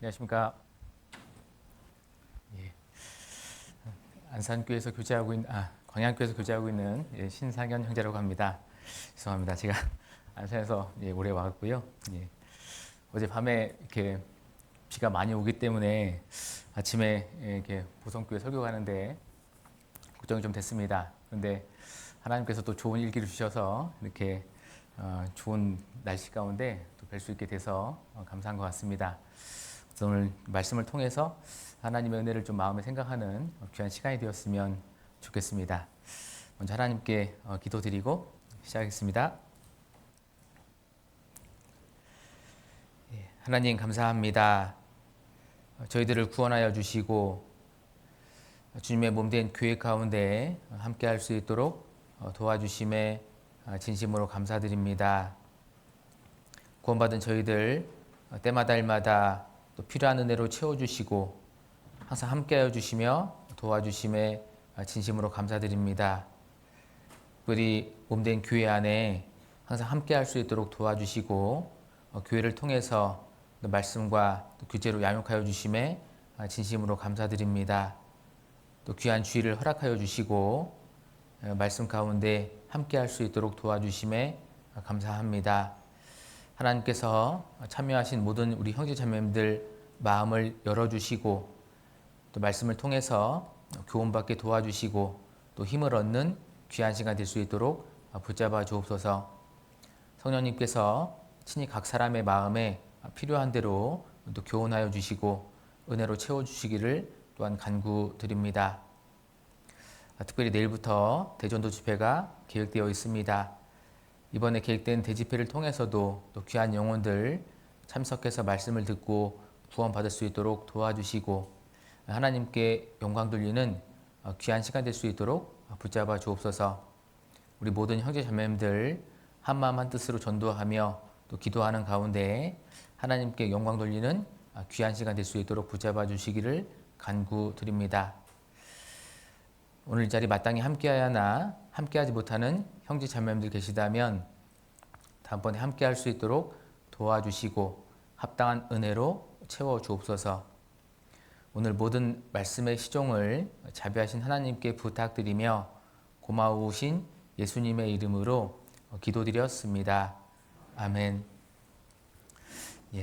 안녕하십니까. 예. 안산교회에서 교제하고 있는, 광양교회에서 교제하고 있는 신상현 형제라고 합니다. 죄송합니다. 제가 안산에서 오래 와갖고요. 어젯밤에 이렇게 비가 많이 오기 때문에 아침에 이렇게 보성교회 설교 가는데 걱정이 좀 됐습니다. 그런데 하나님께서 또 좋은 일기를 주셔서 이렇게 좋은 날씨 가운데 또 뵐 수 있게 돼서 감사한 것 같습니다. 오늘 말씀을 통해서 하나님의 은혜를 좀 마음에 생각하는 귀한 시간이 되었으면 좋겠습니다. 먼저 하나님께 기도드리고 시작하겠습니다. 하나님 감사합니다. 저희들을 구원하여 주시고 주님의 몸된 교회 가운데 함께할 수 있도록 도와주심에 진심으로 감사드립니다. 구원받은 저희들 때마다 일마다 또 필요한 은혜로 채워주시고 항상 함께하여 주시며 도와주심에 진심으로 감사드립니다. 특별히 몸된 교회 안에 항상 함께할 수 있도록 도와주시고 교회를 통해서 말씀과 또 교제로 양육하여 주심에 진심으로 감사드립니다. 또 귀한 주의를 허락하여 주시고 말씀 가운데 함께할 수 있도록 도와주심에 감사합니다. 하나님께서 참여하신 모든 우리 형제 자매님들 마음을 열어주시고 또 말씀을 통해서 교훈받게 도와주시고 또 힘을 얻는 귀한 시간 될 수 있도록 붙잡아 주옵소서. 성령님께서 친히 각 사람의 마음에 필요한 대로 또 교훈하여 주시고 은혜로 채워주시기를 또한 간구드립니다. 특별히 내일부터 대전도 집회가 계획되어 있습니다. 이번에 계획된 대집회를 통해서도 또 귀한 영혼들 참석해서 말씀을 듣고 구원받을 수 있도록 도와주시고 하나님께 영광 돌리는 귀한 시간 될 수 있도록 붙잡아 주옵소서. 우리 모든 형제 자매님들 한마음 한뜻으로 전도하며 또 기도하는 가운데 하나님께 영광 돌리는 귀한 시간 될 수 있도록 붙잡아 주시기를 간구드립니다. 오늘 이 자리 마땅히 함께하나 함께하지 못하는 형제 자매님들 계시다면 다음번에 함께할 수 있도록 도와주시고 합당한 은혜로 채워주옵소서. 오늘 모든 말씀의 시종을 자비하신 하나님께 부탁드리며 고마우신 예수님의 이름으로 기도드렸습니다. 아멘.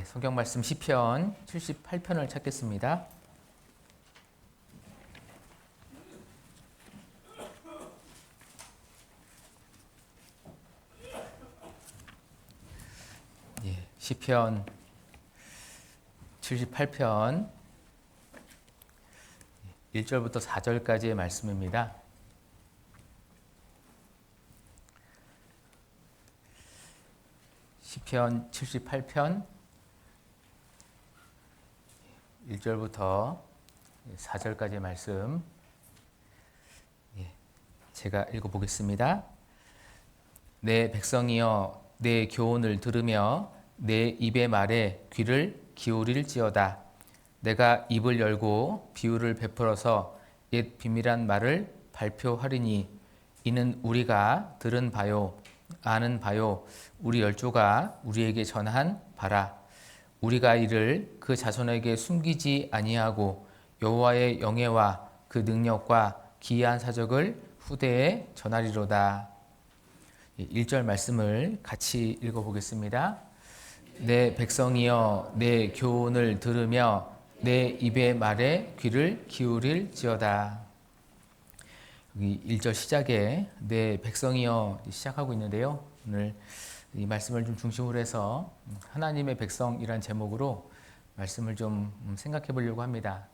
성경 말씀 시편 78편을 찾겠습니다. 시편 78편 1절부터 4절까지의 말씀입니다. 시편 78편 1절부터 4절까지의 말씀 제가 읽어보겠습니다. 내 백성이여 내 교훈을 들으며 내 입의 말에 귀를 기울일지어다. 내가 입을 열고 비유를 베풀어서 옛 비밀한 말을 발표하리니 이는 우리가 들은 바요 아는 바요 우리 열조가 우리에게 전한 바라. 우리가 이를 그 자손에게 숨기지 아니하고 여호와의 영예와 그 능력과 기이한 사적을 후대에 전하리로다. 1절 말씀을 같이 읽어보겠습니다. 내 백성이여 내 교훈을 들으며 내 입의 말에 귀를 기울일지어다. 여기 1절 시작에 내 백성이여 시작하고 있는데요. 오늘 이 말씀을 좀 중심으로 해서 하나님의 백성이란 제목으로 말씀을 좀 생각해 보려고 합니다.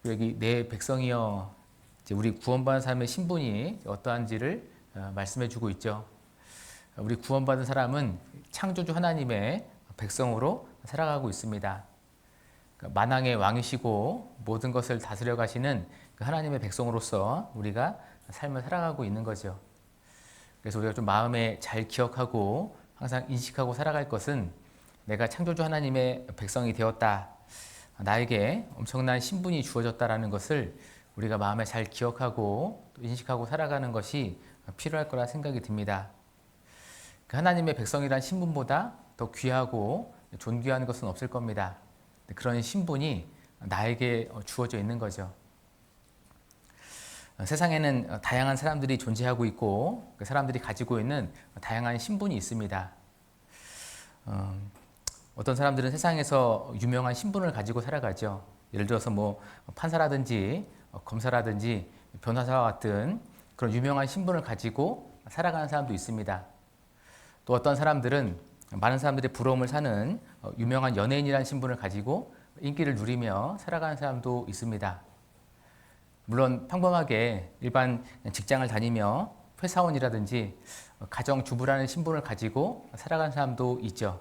여기 내 백성이여 우리 구원받은 사람의 신분이 어떠한지를 말씀해 주고 있죠. 우리 구원받은 사람은 창조주 하나님의 백성으로 살아가고 있습니다. 만왕의 왕이시고 모든 것을 다스려 가시는 하나님의 백성으로서 우리가 삶을 살아가고 있는 거죠. 그래서 우리가 좀 마음에 잘 기억하고 항상 인식하고 살아갈 것은 내가 창조주 하나님의 백성이 되었다. 나에게 엄청난 신분이 주어졌다라는 것을 우리가 마음에 잘 기억하고 인식하고 살아가는 것이 필요할 거라 생각이 듭니다. 하나님의 백성이란 신분보다 더 귀하고 존귀한 것은 없을 겁니다. 그런 신분이 나에게 주어져 있는 거죠. 세상에는 다양한 사람들이 존재하고 있고 그 사람들이 가지고 있는 다양한 신분이 있습니다. 어떤 사람들은 세상에서 유명한 신분을 가지고 살아가죠. 예를 들어서 뭐 판사라든지 검사라든지 변호사와 같은 그런 유명한 신분을 가지고 살아가는 사람도 있습니다. 또 어떤 사람들은 많은 사람들의 부러움을 사는 유명한 연예인이라는 신분을 가지고 인기를 누리며 살아가는 사람도 있습니다. 물론 평범하게 일반 직장을 다니며 회사원이라든지 가정주부라는 신분을 가지고 살아가는 사람도 있죠.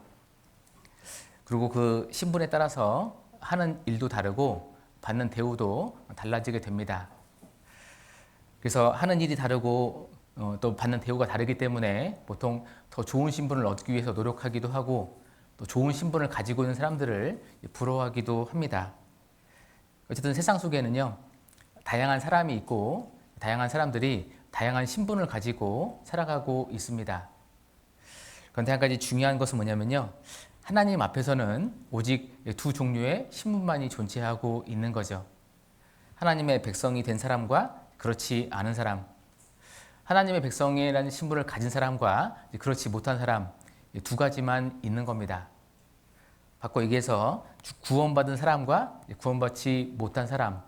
그리고 그 신분에 따라서 하는 일도 다르고 받는 대우도 달라지게 됩니다. 그래서 하는 일이 다르고 또 받는 대우가 다르기 때문에 보통 더 좋은 신분을 얻기 위해서 노력하기도 하고 또 좋은 신분을 가지고 있는 사람들을 부러워하기도 합니다. 어쨌든 세상 속에는요, 다양한 사람이 있고 다양한 사람들이 다양한 신분을 가지고 살아가고 있습니다. 그런데 한 가지 중요한 것은 뭐냐면요, 하나님 앞에서는 오직 두 종류의 신분만이 존재하고 있는 거죠. 하나님의 백성이 된 사람과 그렇지 않은 사람, 하나님의 백성이라는 신분을 가진 사람과 그렇지 못한 사람, 두 가지만 있는 겁니다. 바꿔 얘기해서 구원받은 사람과 구원받지 못한 사람,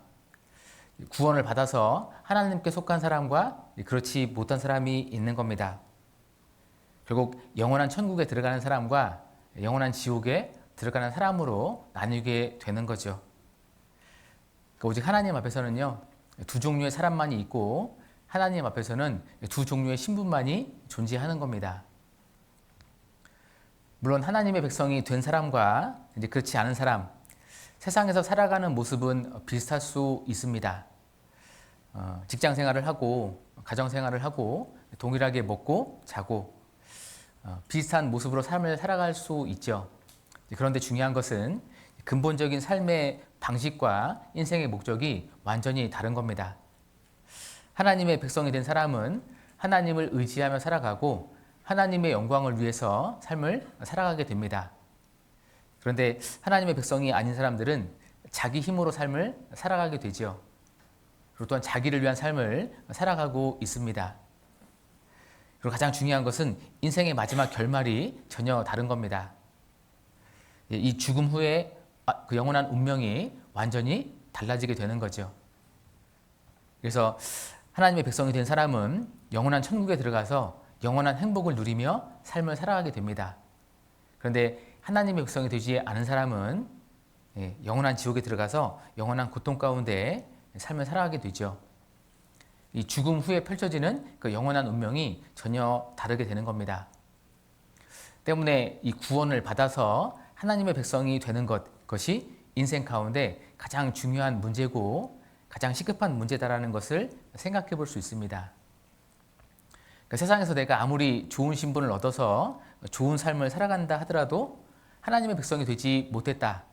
구원을 받아서 하나님께 속한 사람과 그렇지 못한 사람이 있는 겁니다. 결국 영원한 천국에 들어가는 사람과 영원한 지옥에 들어가는 사람으로 나뉘게 되는 거죠. 그러니까 오직 하나님 앞에서는요, 두 종류의 사람만이 있고 하나님 앞에서는 두 종류의 신분만이 존재하는 겁니다. 물론 하나님의 백성이 된 사람과 이제 그렇지 않은 사람, 세상에서 살아가는 모습은 비슷할 수 있습니다. 직장 생활을 하고 가정 생활을 하고 동일하게 먹고 자고 비슷한 모습으로 삶을 살아갈 수 있죠. 그런데 중요한 것은 근본적인 삶의 방식과 인생의 목적이 완전히 다른 겁니다. 하나님의 백성이 된 사람은 하나님을 의지하며 살아가고 하나님의 영광을 위해서 삶을 살아가게 됩니다. 그런데 하나님의 백성이 아닌 사람들은 자기 힘으로 삶을 살아가게 되죠. 그리고 또한 자기를 위한 삶을 살아가고 있습니다. 그리고 가장 중요한 것은 인생의 마지막 결말이 전혀 다른 겁니다. 이 죽음 후에 그 영원한 운명이 완전히 달라지게 되는 거죠. 그래서 하나님의 백성이 된 사람은 영원한 천국에 들어가서 영원한 행복을 누리며 삶을 살아가게 됩니다. 그런데 하나님의 백성이 되지 않은 사람은 영원한 지옥에 들어가서 영원한 고통 가운데 삶을 살아가게 되죠. 이 죽음 후에 펼쳐지는 그 영원한 운명이 전혀 다르게 되는 겁니다. 때문에 이 구원을 받아서 하나님의 백성이 되는 것이 인생 가운데 가장 중요한 문제고 가장 시급한 문제다라는 것을 생각해 볼 수 있습니다. 그러니까 세상에서 내가 아무리 좋은 신분을 얻어서 좋은 삶을 살아간다 하더라도 하나님의 백성이 되지 못했다.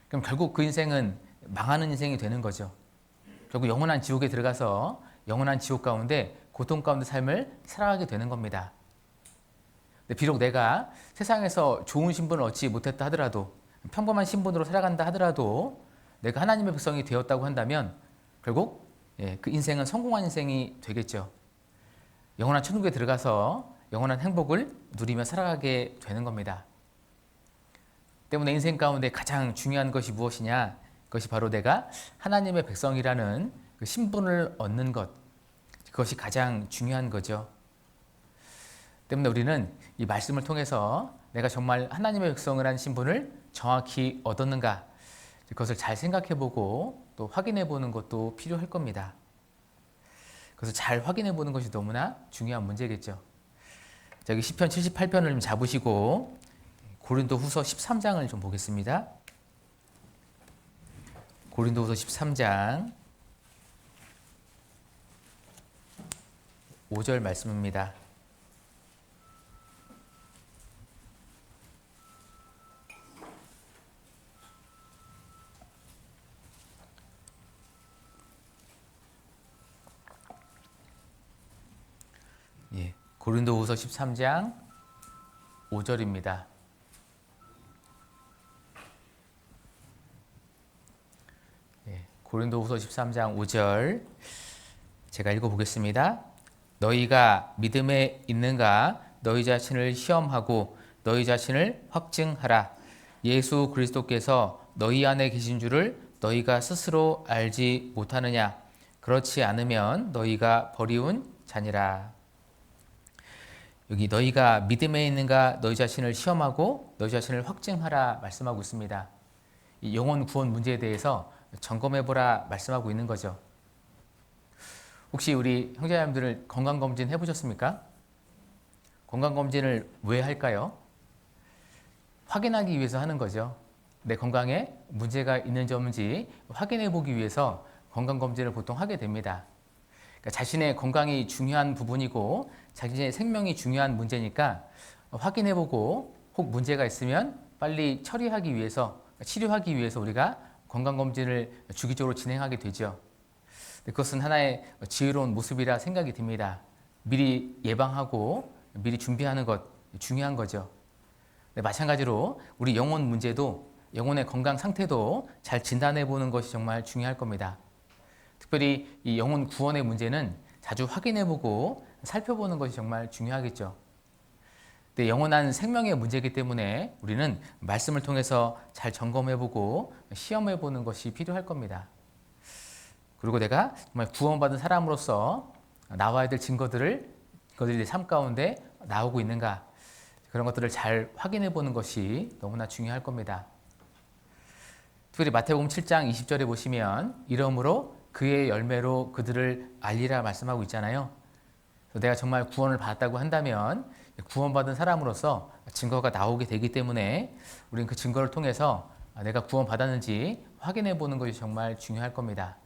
그럼 결국 그 인생은 망하는 인생이 되는 거죠. 결국 영원한 지옥에 들어가서 영원한 지옥 가운데 고통 가운데 삶을 살아가게 되는 겁니다. 비록 내가 세상에서 좋은 신분을 얻지 못했다 하더라도 평범한 신분으로 살아간다 하더라도 내가 하나님의 백성이 되었다고 한다면 결국 그 인생은 성공한 인생이 되겠죠. 영원한 천국에 들어가서 영원한 행복을 누리며 살아가게 되는 겁니다. 때문에 인생 가운데 가장 중요한 것이 무엇이냐? 그것이 바로 내가 하나님의 백성이라는 그 신분을 얻는 것, 그것이 가장 중요한 거죠. 때문에 우리는 이 말씀을 통해서 내가 정말 하나님의 백성을 한 신분을 정확히 얻었는가, 그것을 잘 생각해보고 또 확인해보는 것도 필요할 겁니다. 그래서 잘 확인해보는 것이 너무나 중요한 문제겠죠. 여기 시편 78편을 좀 잡으시고 고린도후서 13장을 좀 보겠습니다. 고린도후서 13장 5절 말씀입니다. 고린도후서 13장 5절입니다. 고린도후서 13장 5절 제가 읽어보겠습니다. 너희가 믿음에 있는가 너희 자신을 시험하고 너희 자신을 확증하라. 예수 그리스도께서 너희 안에 계신 줄을 너희가 스스로 알지 못하느냐. 그렇지 않으면 너희가 버리운 자니라. 여기 너희가 믿음에 있는가 너희 자신을 시험하고 너희 자신을 확증하라 말씀하고 있습니다. 이 영혼 구원 문제에 대해서 점검해보라 말씀하고 있는 거죠. 혹시 우리 형제자매들 건강검진 해보셨습니까? 건강검진을 왜 할까요? 확인하기 위해서 하는 거죠. 내 건강에 문제가 있는지 없는지 확인해 보기 위해서 건강검진을 보통 하게 됩니다. 그러니까 자신의 건강이 중요한 부분이고 자신의 생명이 중요한 문제니까 확인해 보고 혹 문제가 있으면 빨리 처리하기 위해서 치료하기 위해서 우리가 건강검진을 주기적으로 진행하게 되죠. 그것은 하나의 지혜로운 모습이라 생각이 듭니다. 미리 예방하고 미리 준비하는 것 중요한 거죠. 마찬가지로 우리 영혼 문제도 영혼의 건강 상태도 잘 진단해 보는 것이 정말 중요할 겁니다. 특별히 이 영혼 구원의 문제는 자주 확인해 보고 살펴보는 것이 정말 중요하겠죠. 영원한 생명의 문제이기 때문에 우리는 말씀을 통해서 잘 점검해 보고 시험해 보는 것이 필요할 겁니다. 그리고 내가 정말 구원받은 사람으로서 나와야 될 증거들이 내 삶 가운데 나오고 있는가, 그런 것들을 잘 확인해 보는 것이 너무나 중요할 겁니다. 특별히 마태복음 7장 20절에 보시면 이러므로 그의 열매로 그들을 알리라 말씀하고 있잖아요. 내가 정말 구원을 받았다고 한다면 구원받은 사람으로서 증거가 나오게 되기 때문에 우리는 그 증거를 통해서 내가 구원받았는지 확인해 보는 것이 정말 중요할 겁니다.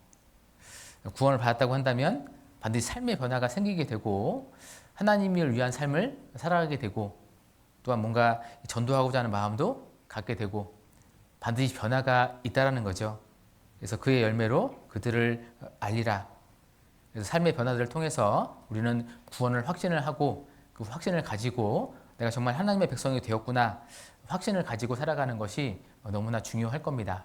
구원을 받았다고 한다면 반드시 삶의 변화가 생기게 되고 하나님을 위한 삶을 살아가게 되고 또한 뭔가 전도하고자 하는 마음도 갖게 되고 반드시 변화가 있다라는 거죠. 그래서 그의 열매로 그들을 알리라. 그래서 삶의 변화들을 통해서 우리는 구원을 확신을 하고 그 확신을 가지고 내가 정말 하나님의 백성이 되었구나 확신을 가지고 살아가는 것이 너무나 중요할 겁니다.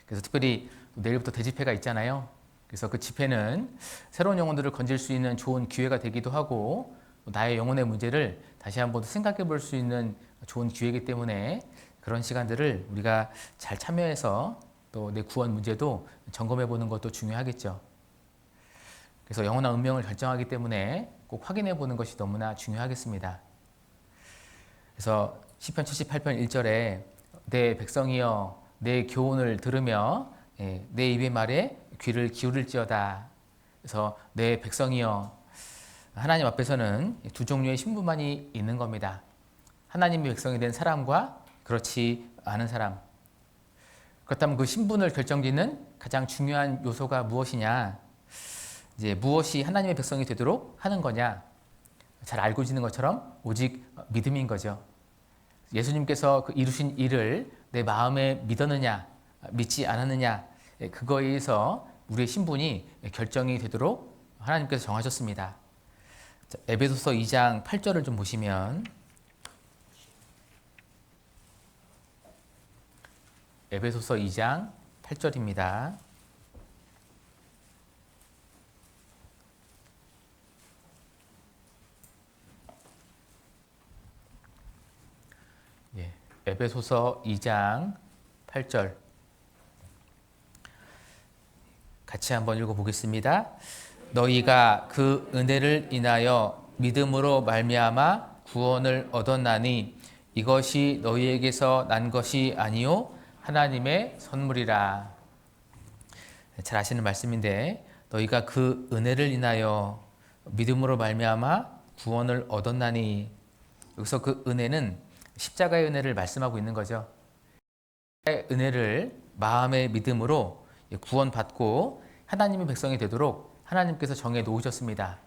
그래서 특별히 내일부터 대집회가 있잖아요. 그래서 그 집회는 새로운 영혼들을 건질 수 있는 좋은 기회가 되기도 하고 나의 영혼의 문제를 다시 한번 생각해 볼 수 있는 좋은 기회이기 때문에 그런 시간들을 우리가 잘 참여해서 또 내 구원 문제도 점검해 보는 것도 중요하겠죠. 그래서 영원한 운명을 결정하기 때문에 꼭 확인해 보는 것이 너무나 중요하겠습니다. 그래서 시편 78편 1절에 내 백성이여 내 교훈을 들으며 내 입의 말에 귀를 기울일지어다. 그래서 내 백성이여 하나님 앞에서는 두 종류의 신분만이 있는 겁니다. 하나님의 백성이 된 사람과 그렇지 않은 사람. 그렇다면 그 신분을 결정짓는 가장 중요한 요소가 무엇이냐? 이제 무엇이 하나님의 백성이 되도록 하는 거냐? 잘 알고 있는 것처럼 오직 믿음인 거죠. 예수님께서 그 이루신 일을 내 마음에 믿었느냐, 믿지 않았느냐, 그거에 의해서 우리의 신분이 결정이 되도록 하나님께서 정하셨습니다. 에베소서 2장 8절을 좀 보시면 에베소서 2장 8절입니다. 에베소서 2장 8절 같이 한번 읽어보겠습니다. 너희가 그 은혜를 인하여 믿음으로 말미암아 구원을 얻었나니 이것이 너희에게서 난 것이 아니요 하나님의 선물이라. 잘 아시는 말씀인데 너희가 그 은혜를 인하여 믿음으로 말미암아 구원을 얻었나니 여기서 그 은혜는 십자가의 은혜를 말씀하고 있는 거죠. 십자가의 은혜를 마음의 믿음으로 구원받고 하나님의 백성이 되도록 하나님께서 정해 놓으셨습니다.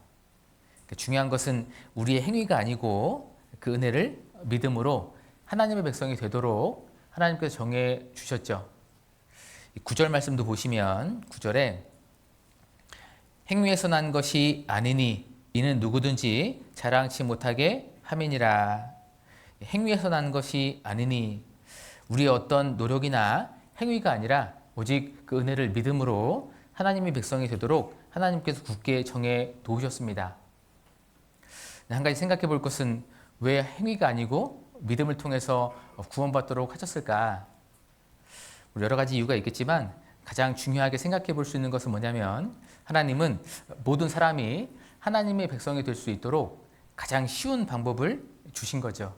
중요한 것은 우리의 행위가 아니고 그 은혜를 믿음으로 하나님의 백성이 되도록 하나님께서 정해 주셨죠. 9절 말씀도 보시면 9절에 행위에서 난 것이 아니니 이는 누구든지 자랑치 못하게 함이니라. 행위에서 난 것이 아니니 우리의 어떤 노력이나 행위가 아니라 오직 그 은혜를 믿음으로 하나님의 백성이 되도록 하나님께서 굳게 정해 놓으셨습니다. 한 가지 생각해 볼 것은 왜 행위가 아니고 믿음을 통해서 구원받도록 하셨을까? 여러 가지 이유가 있겠지만 가장 중요하게 생각해 볼 수 있는 것은 뭐냐면 하나님은 모든 사람이 하나님의 백성이 될 수 있도록 가장 쉬운 방법을 주신 거죠.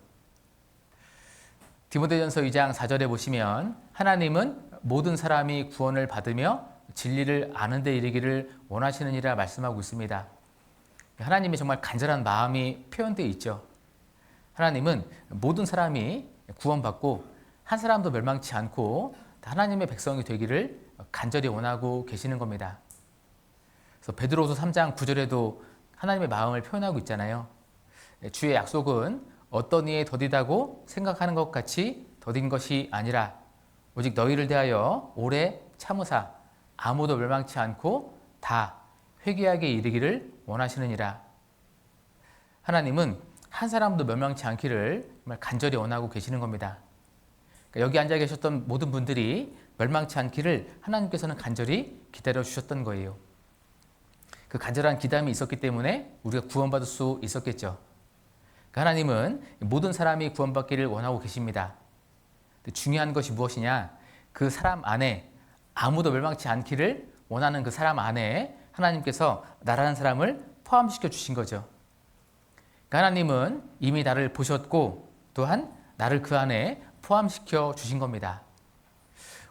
디모데전서 2장 4절에 보시면 하나님은 모든 사람이 구원을 받으며 진리를 아는 데 이르기를 원하시느니라 말씀하고 있습니다. 하나님의 정말 간절한 마음이 표현되어 있죠. 하나님은 모든 사람이 구원받고 한 사람도 멸망치 않고 하나님의 백성이 되기를 간절히 원하고 계시는 겁니다. 그래서 베드로후서 3장 9절에도 하나님의 마음을 표현하고 있잖아요. 주의 약속은 어떤 이에 더디다고 생각하는 것 같이 더딘 것이 아니라 오직 너희를 대하여 오래 참으사 아무도 멸망치 않고 다 회개하게 이르기를 원하시느니라. 하나님은 한 사람도 멸망치 않기를 정말 간절히 원하고 계시는 겁니다. 그러니까 여기 앉아 계셨던 모든 분들이 멸망치 않기를 하나님께서는 간절히 기다려 주셨던 거예요. 그 간절한 기담이 있었기 때문에 우리가 구원받을 수 있었겠죠. 그러니까 하나님은 모든 사람이 구원받기를 원하고 계십니다. 중요한 것이 무엇이냐? 그 사람 안에 아무도 멸망치 않기를 원하는 그 사람 안에 하나님께서 나라는 사람을 포함시켜 주신 거죠. 그러니까 하나님은 이미 나를 보셨고 또한 나를 그 안에 포함시켜 주신 겁니다.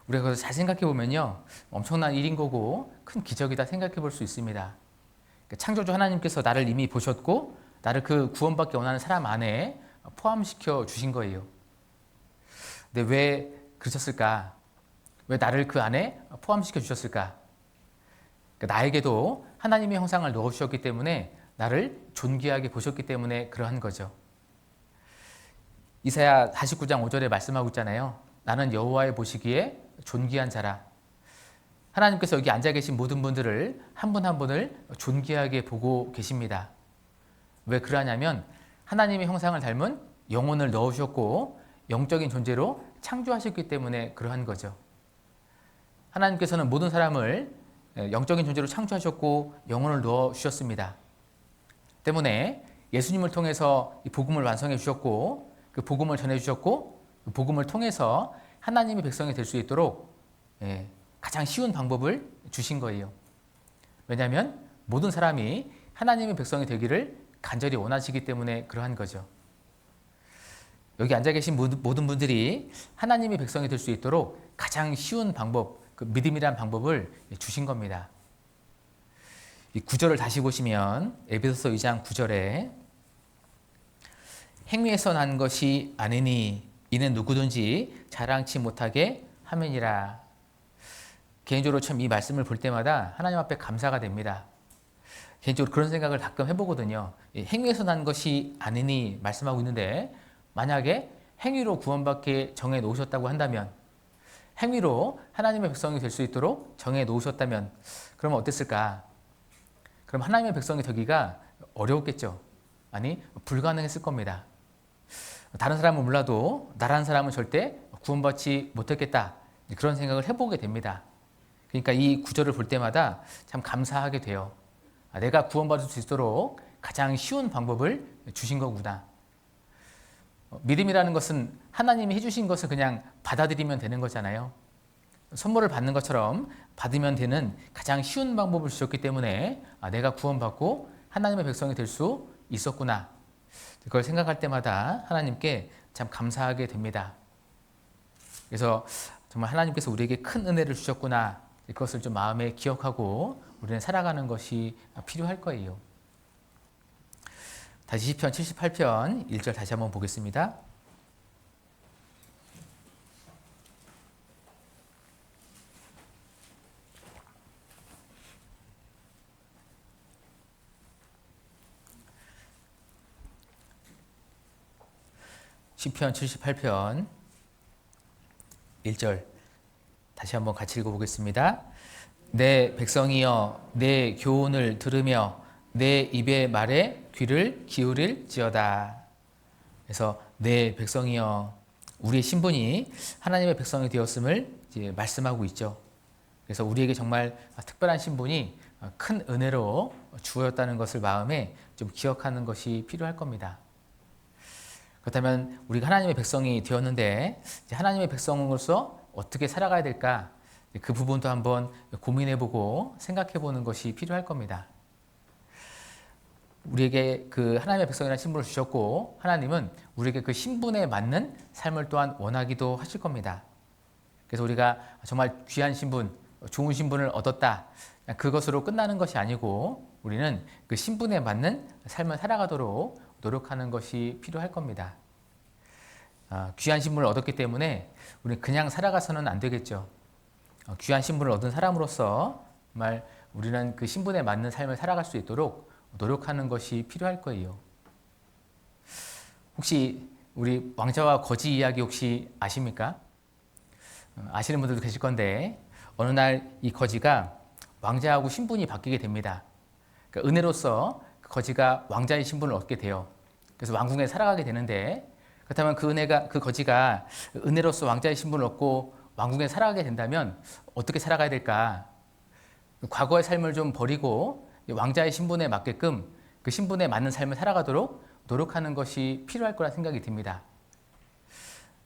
우리가 그것을 잘 생각해 보면요, 엄청난 일인 거고 큰 기적이다 생각해 볼 수 있습니다. 그러니까 창조주 하나님께서 나를 이미 보셨고 나를 그 구원받기 원하는 사람 안에 포함시켜 주신 거예요. 근데 왜 그러셨을까? 왜 나를 그 안에 포함시켜 주셨을까? 그러니까 나에게도 하나님의 형상을 넣어주셨기 때문에 나를 존귀하게 보셨기 때문에 그러한 거죠. 이사야 49장 5절에 말씀하고 있잖아요. 나는 여호와의 보시기에 존귀한 자라. 하나님께서 여기 앉아 계신 모든 분들을 한 분 한 분을 존귀하게 보고 계십니다. 왜 그러냐면 하나님의 형상을 닮은 영혼을 넣으셨고 영적인 존재로 창조하셨기 때문에 그러한 거죠. 하나님께서는 모든 사람을 영적인 존재로 창조하셨고 영혼을 넣어주셨습니다. 때문에 예수님을 통해서 이 복음을 완성해 주셨고 그 복음을 전해주셨고 그 복음을 통해서 하나님의 백성이 될 수 있도록 가장 쉬운 방법을 주신 거예요. 왜냐하면 모든 사람이 하나님의 백성이 되기를 간절히 원하시기 때문에 그러한 거죠. 여기 앉아 계신 모든 분들이 하나님의 백성이 될 수 있도록 가장 쉬운 방법, 그 믿음이란 방법을 주신 겁니다. 이 9절을 다시 보시면 에베소서 2장 9절에 행위에서 난 것이 아니니 이는 누구든지 자랑치 못하게 함이니라. 개인적으로 참 이 말씀을 볼 때마다 하나님 앞에 감사가 됩니다. 개인적으로 그런 생각을 가끔 해보거든요. 행위에서 난 것이 아니니 말씀하고 있는데 만약에 행위로 구원받게 정해 놓으셨다고 한다면 행위로 하나님의 백성이 될 수 있도록 정해 놓으셨다면 그러면 어땠을까? 그럼 하나님의 백성이 되기가 어려웠겠죠. 아니 불가능했을 겁니다. 다른 사람은 몰라도 나라는 사람은 절대 구원받지 못했겠다. 그런 생각을 해보게 됩니다. 그러니까 이 구절을 볼 때마다 참 감사하게 돼요. 내가 구원받을 수 있도록 가장 쉬운 방법을 주신 거구나. 믿음이라는 것은 하나님이 해주신 것을 그냥 받아들이면 되는 거잖아요. 선물을 받는 것처럼 받으면 되는 가장 쉬운 방법을 주셨기 때문에 내가 구원받고 하나님의 백성이 될 수 있었구나. 그걸 생각할 때마다 하나님께 참 감사하게 됩니다. 그래서 정말 하나님께서 우리에게 큰 은혜를 주셨구나. 그것을 좀 마음에 기억하고 우리는 살아가는 것이 필요할 거예요. 다시 시편 78편 1절 다시 한번 보겠습니다. 시편 78편 1절 다시 한번 같이 읽어보겠습니다. 내 백성이여 내 교훈을 들으며 내 입의 말에 귀를 기울일지어다. 그래서 내 백성이여 우리의 신분이 하나님의 백성이 되었음을 이제 말씀하고 있죠. 그래서 우리에게 정말 특별한 신분이 큰 은혜로 주어졌다는 것을 마음에 좀 기억하는 것이 필요할 겁니다. 그렇다면 우리가 하나님의 백성이 되었는데 이제 하나님의 백성으로서 어떻게 살아가야 될까? 그 부분도 한번 고민해보고 생각해보는 것이 필요할 겁니다. 우리에게 그 하나님의 백성이라는 신분을 주셨고 하나님은 우리에게 그 신분에 맞는 삶을 또한 원하기도 하실 겁니다. 그래서 우리가 정말 귀한 신분, 좋은 신분을 얻었다. 그것으로 끝나는 것이 아니고 우리는 그 신분에 맞는 삶을 살아가도록 노력하는 것이 필요할 겁니다. 귀한 신분을 얻었기 때문에 우리는 그냥 살아가서는 안 되겠죠. 귀한 신분을 얻은 사람으로서 정말 우리는 그 신분에 맞는 삶을 살아갈 수 있도록 노력하는 것이 필요할 거예요. 혹시 우리 왕자와 거지 이야기 혹시 아십니까? 아시는 분들도 계실 건데 어느 날 이 거지가 왕자하고 신분이 바뀌게 됩니다. 그러니까 은혜로서 그 거지가 왕자의 신분을 얻게 돼요. 그래서 왕궁에 살아가게 되는데 그렇다면 그 거지가 은혜로서 왕자의 신분을 얻고 왕궁에 살아가게 된다면 어떻게 살아가야 될까? 과거의 삶을 좀 버리고 왕자의 신분에 맞게끔 그 신분에 맞는 삶을 살아가도록 노력하는 것이 필요할 거라 생각이 듭니다.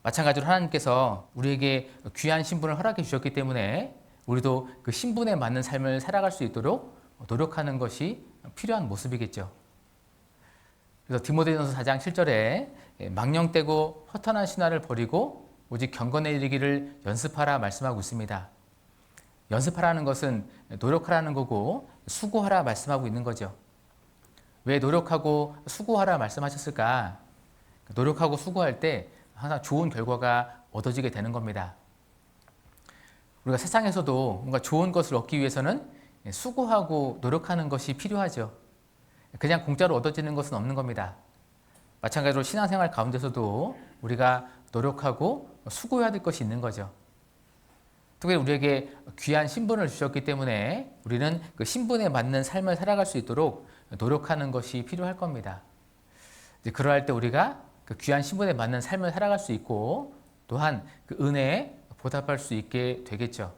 마찬가지로 하나님께서 우리에게 귀한 신분을 허락해 주셨기 때문에 우리도 그 신분에 맞는 삶을 살아갈 수 있도록 노력하는 것이 필요한 모습이겠죠. 그래서 디모데전서 4장 7절에 망령되고 허탄한 신화를 버리고 오직 경건에 이르기를 연습하라 말씀하고 있습니다. 연습하라는 것은 노력하라는 거고 수고하라 말씀하고 있는 거죠. 왜 노력하고 수고하라 말씀하셨을까? 노력하고 수고할 때 항상 좋은 결과가 얻어지게 되는 겁니다. 우리가 세상에서도 뭔가 좋은 것을 얻기 위해서는 수고하고 노력하는 것이 필요하죠. 그냥 공짜로 얻어지는 것은 없는 겁니다. 마찬가지로 신앙생활 가운데서도 우리가 노력하고 수고해야 될 것이 있는 거죠. 특별히 우리에게 귀한 신분을 주셨기 때문에 우리는 그 신분에 맞는 삶을 살아갈 수 있도록 노력하는 것이 필요할 겁니다. 이제 그러할 때 우리가 그 귀한 신분에 맞는 삶을 살아갈 수 있고 또한 그 은혜에 보답할 수 있게 되겠죠.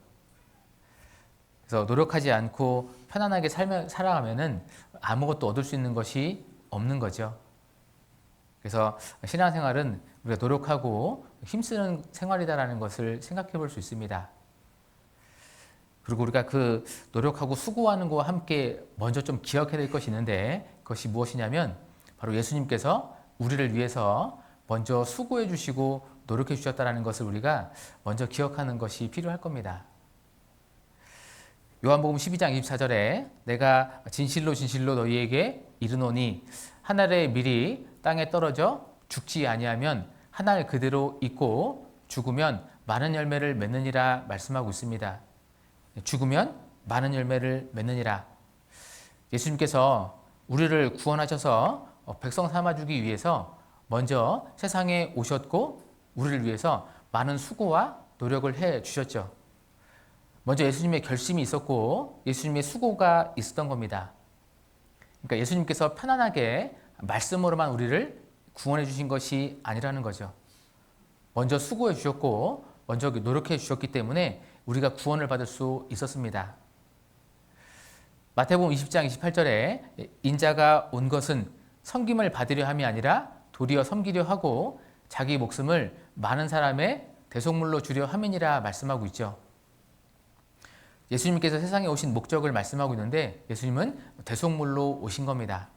그래서 노력하지 않고 편안하게 살아가면은 아무것도 얻을 수 있는 것이 없는 거죠. 그래서 신앙생활은 우리가 노력하고 힘쓰는 생활이다라는 것을 생각해 볼 수 있습니다. 그리고 우리가 그 노력하고 수고하는 것과 함께 먼저 좀 기억해야 될 것이 있는데 그것이 무엇이냐면 바로 예수님께서 우리를 위해서 먼저 수고해 주시고 노력해 주셨다는 것을 우리가 먼저 기억하는 것이 필요할 겁니다. 요한복음 12장 24절에 내가 진실로 진실로 너희에게 이르노니 한 알의 밀이 땅에 떨어져 죽지 아니하면 한 알 그대로 있고 죽으면 많은 열매를 맺느니라 말씀하고 있습니다. 죽으면 많은 열매를 맺느니라. 예수님께서 우리를 구원하셔서 백성 삼아주기 위해서 먼저 세상에 오셨고 우리를 위해서 많은 수고와 노력을 해 주셨죠. 먼저 예수님의 결심이 있었고 예수님의 수고가 있었던 겁니다. 그러니까 예수님께서 편안하게 말씀으로만 우리를 구원해 주신 것이 아니라는 거죠. 먼저 수고해 주셨고 먼저 노력해 주셨기 때문에 우리가 구원을 받을 수 있었습니다. 마태복음 20장 28절에 인자가 온 것은 섬김을 받으려 함이 아니라 도리어 섬기려 하고 자기 목숨을 많은 사람의 대속물로 주려 함이니라 말씀하고 있죠. 예수님께서 세상에 오신 목적을 말씀하고 있는데 예수님은 대속물로 오신 겁니다.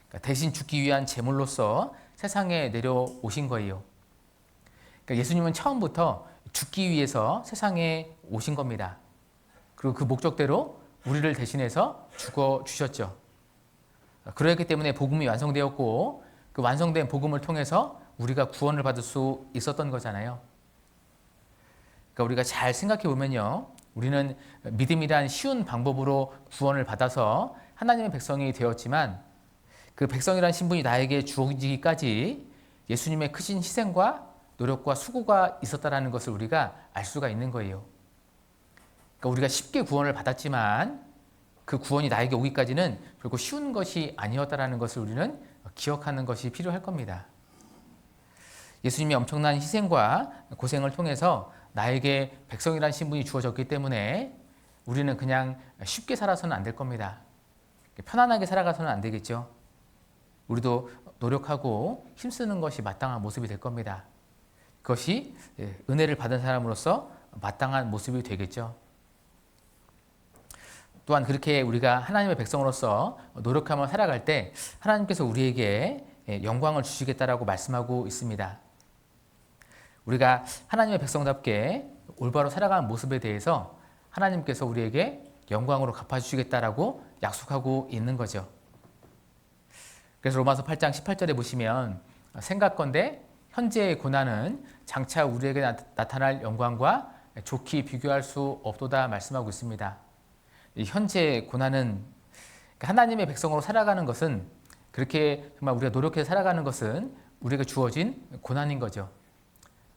그러니까 대신 죽기 위한 제물로서 세상에 내려오신 거예요. 그러니까 예수님은 처음부터 죽기 위해서 세상에 오신 겁니다. 그리고 그 목적대로 우리를 대신해서 죽어 주셨죠. 그렇기 때문에 복음이 완성되었고 그 완성된 복음을 통해서 우리가 구원을 받을 수 있었던 거잖아요. 그러니까 우리가 잘 생각해 보면요. 우리는 믿음이란 쉬운 방법으로 구원을 받아서 하나님의 백성이 되었지만 그 백성이란 신분이 나에게 주어지기까지 예수님의 크신 희생과 노력과 수고가 있었다는 것을 우리가 알 수가 있는 거예요. 그러니까 우리가 쉽게 구원을 받았지만 그 구원이 나에게 오기까지는 결코 쉬운 것이 아니었다는 것을 우리는 기억하는 것이 필요할 겁니다. 예수님의 엄청난 희생과 고생을 통해서 나에게 백성이라는 신분이 주어졌기 때문에 우리는 그냥 쉽게 살아서는 안 될 겁니다. 편안하게 살아가서는 안 되겠죠. 우리도 노력하고 힘쓰는 것이 마땅한 모습이 될 겁니다. 그것이 은혜를 받은 사람으로서 마땅한 모습이 되겠죠. 또한 그렇게 우리가 하나님의 백성으로서 노력하며 살아갈 때 하나님께서 우리에게 영광을 주시겠다라고 말씀하고 있습니다. 우리가 하나님의 백성답게 올바로 살아가는 모습에 대해서 하나님께서 우리에게 영광으로 갚아주시겠다라고 약속하고 있는 거죠. 그래서 로마서 8장 18절에 보시면 생각건대 현재의 고난은 장차 우리에게 나타날 영광과 좋게 비교할 수 없도다 말씀하고 있습니다. 이 현재의 고난은 하나님의 백성으로 살아가는 것은 그렇게 정말 우리가 노력해서 살아가는 것은 우리에게 주어진 고난인 거죠.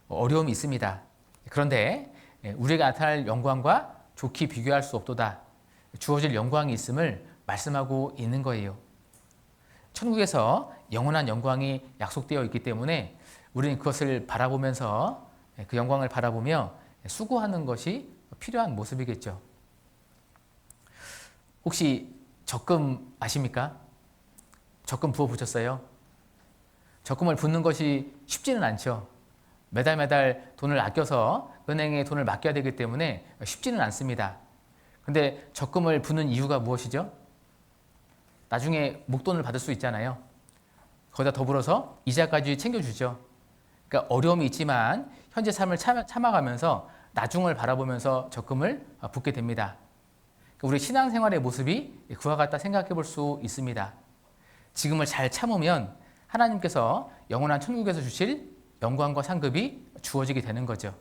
어려움이 있습니다. 그런데 우리에게 나타날 영광과 좋게 비교할 수 없도다. 주어질 영광이 있음을 말씀하고 있는 거예요. 천국에서 영원한 영광이 약속되어 있기 때문에 우리는 그것을 바라보면서 그 영광을 바라보며 수고하는 것이 필요한 모습이겠죠. 혹시 적금 아십니까? 적금 부어 보셨어요? 적금을 붓는 것이 쉽지는 않죠. 매달 돈을 아껴서 은행에 돈을 맡겨야 되기 때문에 쉽지는 않습니다. 근데 적금을 붓는 이유가 무엇이죠? 나중에 목돈을 받을 수 있잖아요. 거기다 더불어서 이자까지 챙겨주죠. 그러니까 어려움이 있지만 현재 삶을 참아가면서 나중을 바라보면서 적금을 붓게 됩니다. 우리 신앙생활의 모습이 그와 같다 생각해 볼 수 있습니다. 지금을 잘 참으면 하나님께서 영원한 천국에서 주실 영광과 상급이 주어지게 되는 거죠.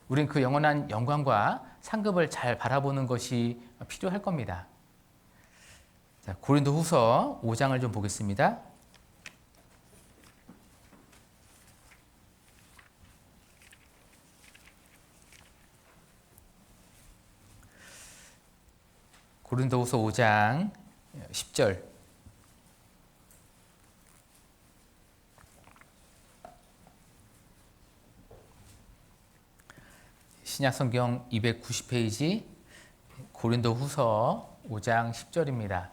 우린 그 영원한 영광과 상급을 잘 바라보는 것이 필요할 겁니다. 자, 고린도후서 5장을 좀 보겠습니다. 고린도후서 5장 10절. 신약성경 290페이지 고린도후서 5장 10절입니다.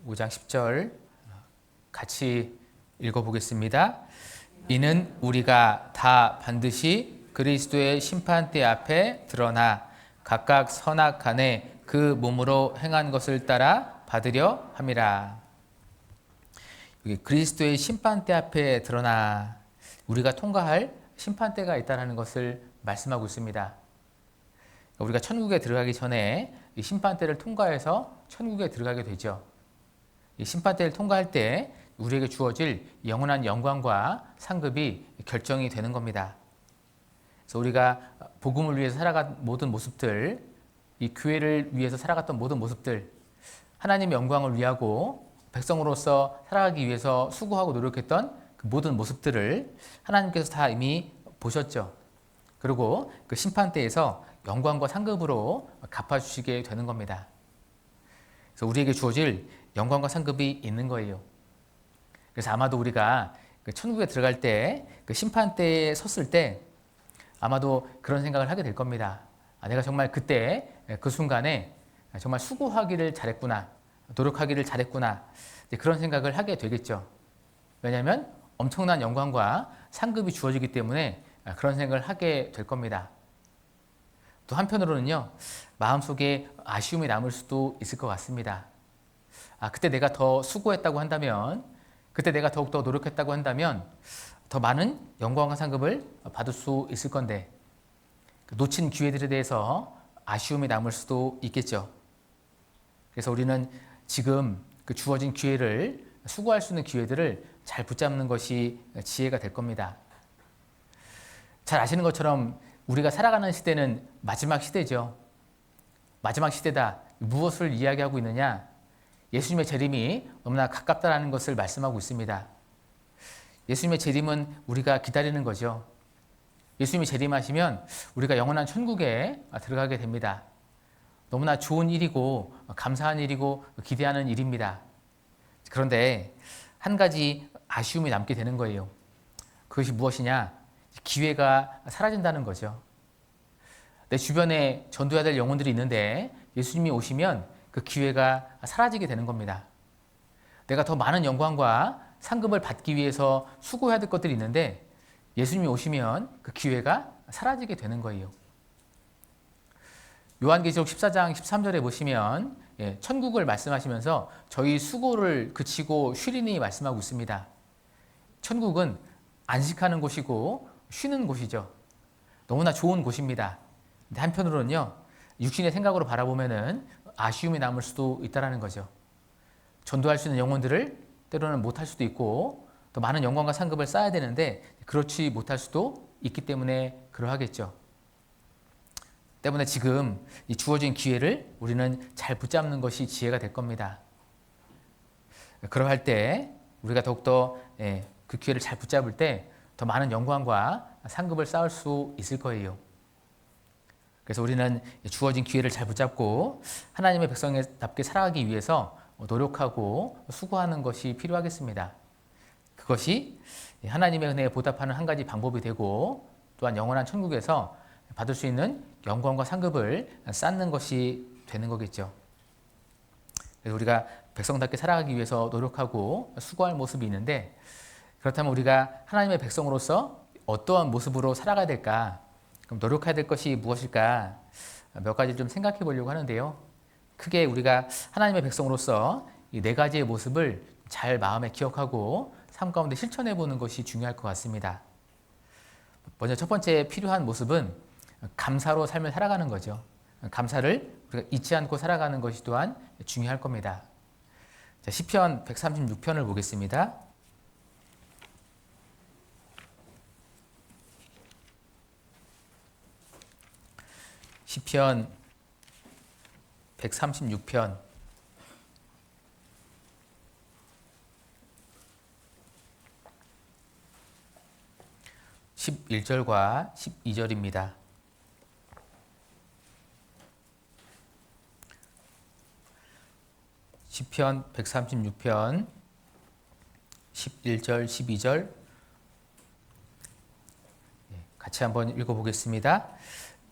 5장 10절 같이 읽어보겠습니다. 이는 우리가 다 반드시 그리스도의 심판대 앞에 드러나 각각 선악간에 그 몸으로 행한 것을 따라 받으려 함이라. 여기 그리스도의 심판대 앞에 드러나 우리가 통과할 심판대가 있다는 것을 말씀하고 있습니다. 우리가 천국에 들어가기 전에 이 심판대를 통과해서 천국에 들어가게 되죠. 이 심판대를 통과할 때 우리에게 주어질 영원한 영광과 상급이 결정이 되는 겁니다. 그래서 우리가 복음을 위해서 살아간 모든 모습들, 이 교회를 위해서 살아갔던 모든 모습들, 하나님의 영광을 위하고 백성으로서 살아가기 위해서 수고하고 노력했던 그 모든 모습들을 하나님께서 다 이미 보셨죠. 그리고 그 심판대에서 영광과 상급으로 갚아주시게 되는 겁니다. 그래서 우리에게 주어질 영광과 상급이 있는 거예요. 그래서 아마도 우리가 그 천국에 들어갈 때 그 심판대에 섰을 때 아마도 그런 생각을 하게 될 겁니다. 내가 정말 그때 그 순간에 정말 수고하기를 잘했구나, 노력하기를 잘했구나, 그런 생각을 하게 되겠죠. 왜냐하면 엄청난 영광과 상급이 주어지기 때문에 그런 생각을 하게 될 겁니다. 또 한편으로는요, 마음속에 아쉬움이 남을 수도 있을 것 같습니다. 그때 내가 더 수고했다고 한다면, 그때 내가 더욱더 노력했다고 한다면 더 많은 영광과 상급을 받을 수 있을 건데 놓친 기회들에 대해서 아쉬움이 남을 수도 있겠죠. 그래서 우리는 지금 그 주어진 기회를, 수고할 수 있는 기회들을 잘 붙잡는 것이 지혜가 될 겁니다. 잘 아시는 것처럼 우리가 살아가는 시대는 마지막 시대죠. 마지막 시대다. 무엇을 이야기하고 있느냐? 예수님의 재림이 너무나 가깝다는 것을 말씀하고 있습니다. 예수님의 재림은 우리가 기다리는 거죠. 예수님이 재림하시면 우리가 영원한 천국에 들어가게 됩니다. 너무나 좋은 일이고 감사한 일이고 기대하는 일입니다. 그런데 한 가지 아쉬움이 남게 되는 거예요. 그것이 무엇이냐? 기회가 사라진다는 거죠. 내 주변에 전도해야 될 영혼들이 있는데 예수님이 오시면 그 기회가 사라지게 되는 겁니다. 내가 더 많은 영광과 상급을 받기 위해서 수고해야 될 것들이 있는데 예수님이 오시면 그 기회가 사라지게 되는 거예요. 요한계시록 14장 13절에 보시면 천국을 말씀하시면서 저희 수고를 그치고 쉬리니 말씀하고 있습니다. 천국은 안식하는 곳이고 쉬는 곳이죠. 너무나 좋은 곳입니다. 근데 한편으로는요, 육신의 생각으로 바라보면은 아쉬움이 남을 수도 있다는 거죠. 전도할 수 있는 영혼들을 때로는 못할 수도 있고 또 많은 영광과 상급을 쌓아야 되는데 그렇지 못할 수도 있기 때문에 그러하겠죠. 때문에 지금 이 주어진 기회를 우리는 잘 붙잡는 것이 지혜가 될 겁니다. 그러할 때 우리가 더욱더 그 기회를 잘 붙잡을 때 더 많은 영광과 상급을 쌓을 수 있을 거예요. 그래서 우리는 주어진 기회를 잘 붙잡고 하나님의 백성답게 살아가기 위해서 노력하고 수고하는 것이 필요하겠습니다. 그것이 하나님의 은혜에 보답하는 한 가지 방법이 되고 또한 영원한 천국에서 받을 수 있는 영광과 상급을 쌓는 것이 되는 거겠죠. 그래서 우리가 백성답게 살아가기 위해서 노력하고 수고할 모습이 있는데 그렇다면 우리가 하나님의 백성으로서 어떠한 모습으로 살아가야 될까? 그럼 노력해야 될 것이 무엇일까? 몇 가지 좀 생각해 보려고 하는데요. 크게 우리가 하나님의 백성으로서 이 네 가지의 모습을 잘 마음에 기억하고 삶 가운데 실천해 보는 것이 중요할 것 같습니다. 먼저 첫 번째 필요한 모습은 감사로 삶을 살아가는 거죠. 감사를 우리가 잊지 않고 살아가는 것이 또한 중요할 겁니다. 자, 시편 136편을 보겠습니다. 시편 136편 11절과 12절입니다. 시편 136편 11절 12절 같이 한번 읽어보겠습니다.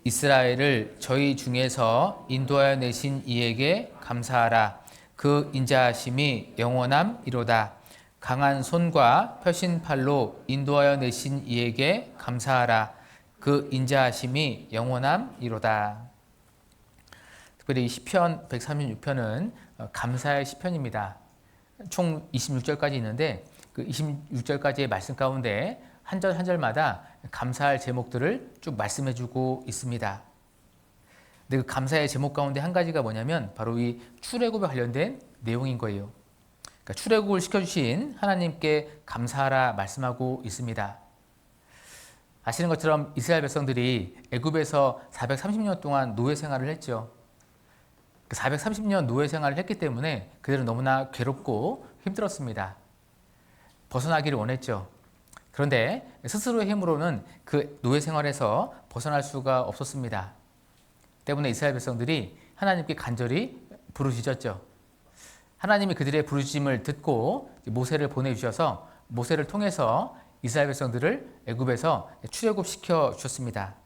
이스라엘을 저희 중에서 인도하여 내신 이에게 감사하라. 그 인자하심이 영원함이로다. 강한 손과 펴신 팔로 인도하여 내신 이에게 감사하라. 그 인자하심이 영원함이로다. 특별히 이 시편 136편은 감사의 시편입니다. 총 26절까지 있는데 그 26절까지의 말씀 가운데 한 절 한 절마다 감사할 제목들을 쭉 말씀해주고 있습니다. 근데 그 감사의 제목 가운데 한 가지가 뭐냐면 바로 이 출애굽에 관련된 내용인 거예요. 그러니까 출애굽을 시켜주신 하나님께 감사하라 말씀하고 있습니다. 아시는 것처럼 이스라엘 백성들이 애굽에서 430년 동안 노예 생활을 했죠. 430년 노예 생활을 했기 때문에 그들은 너무나 괴롭고 힘들었습니다. 벗어나기를 원했죠. 그런데 스스로의 힘으로는 그 노예 생활에서 벗어날 수가 없었습니다. 때문에 이스라엘 백성들이 하나님께 간절히 부르짖었죠. 하나님이 그들의 부르짖음을 듣고 모세를 보내주셔서 모세를 통해서 이스라엘 백성들을 애굽에서 출애굽시켜 주셨습니다.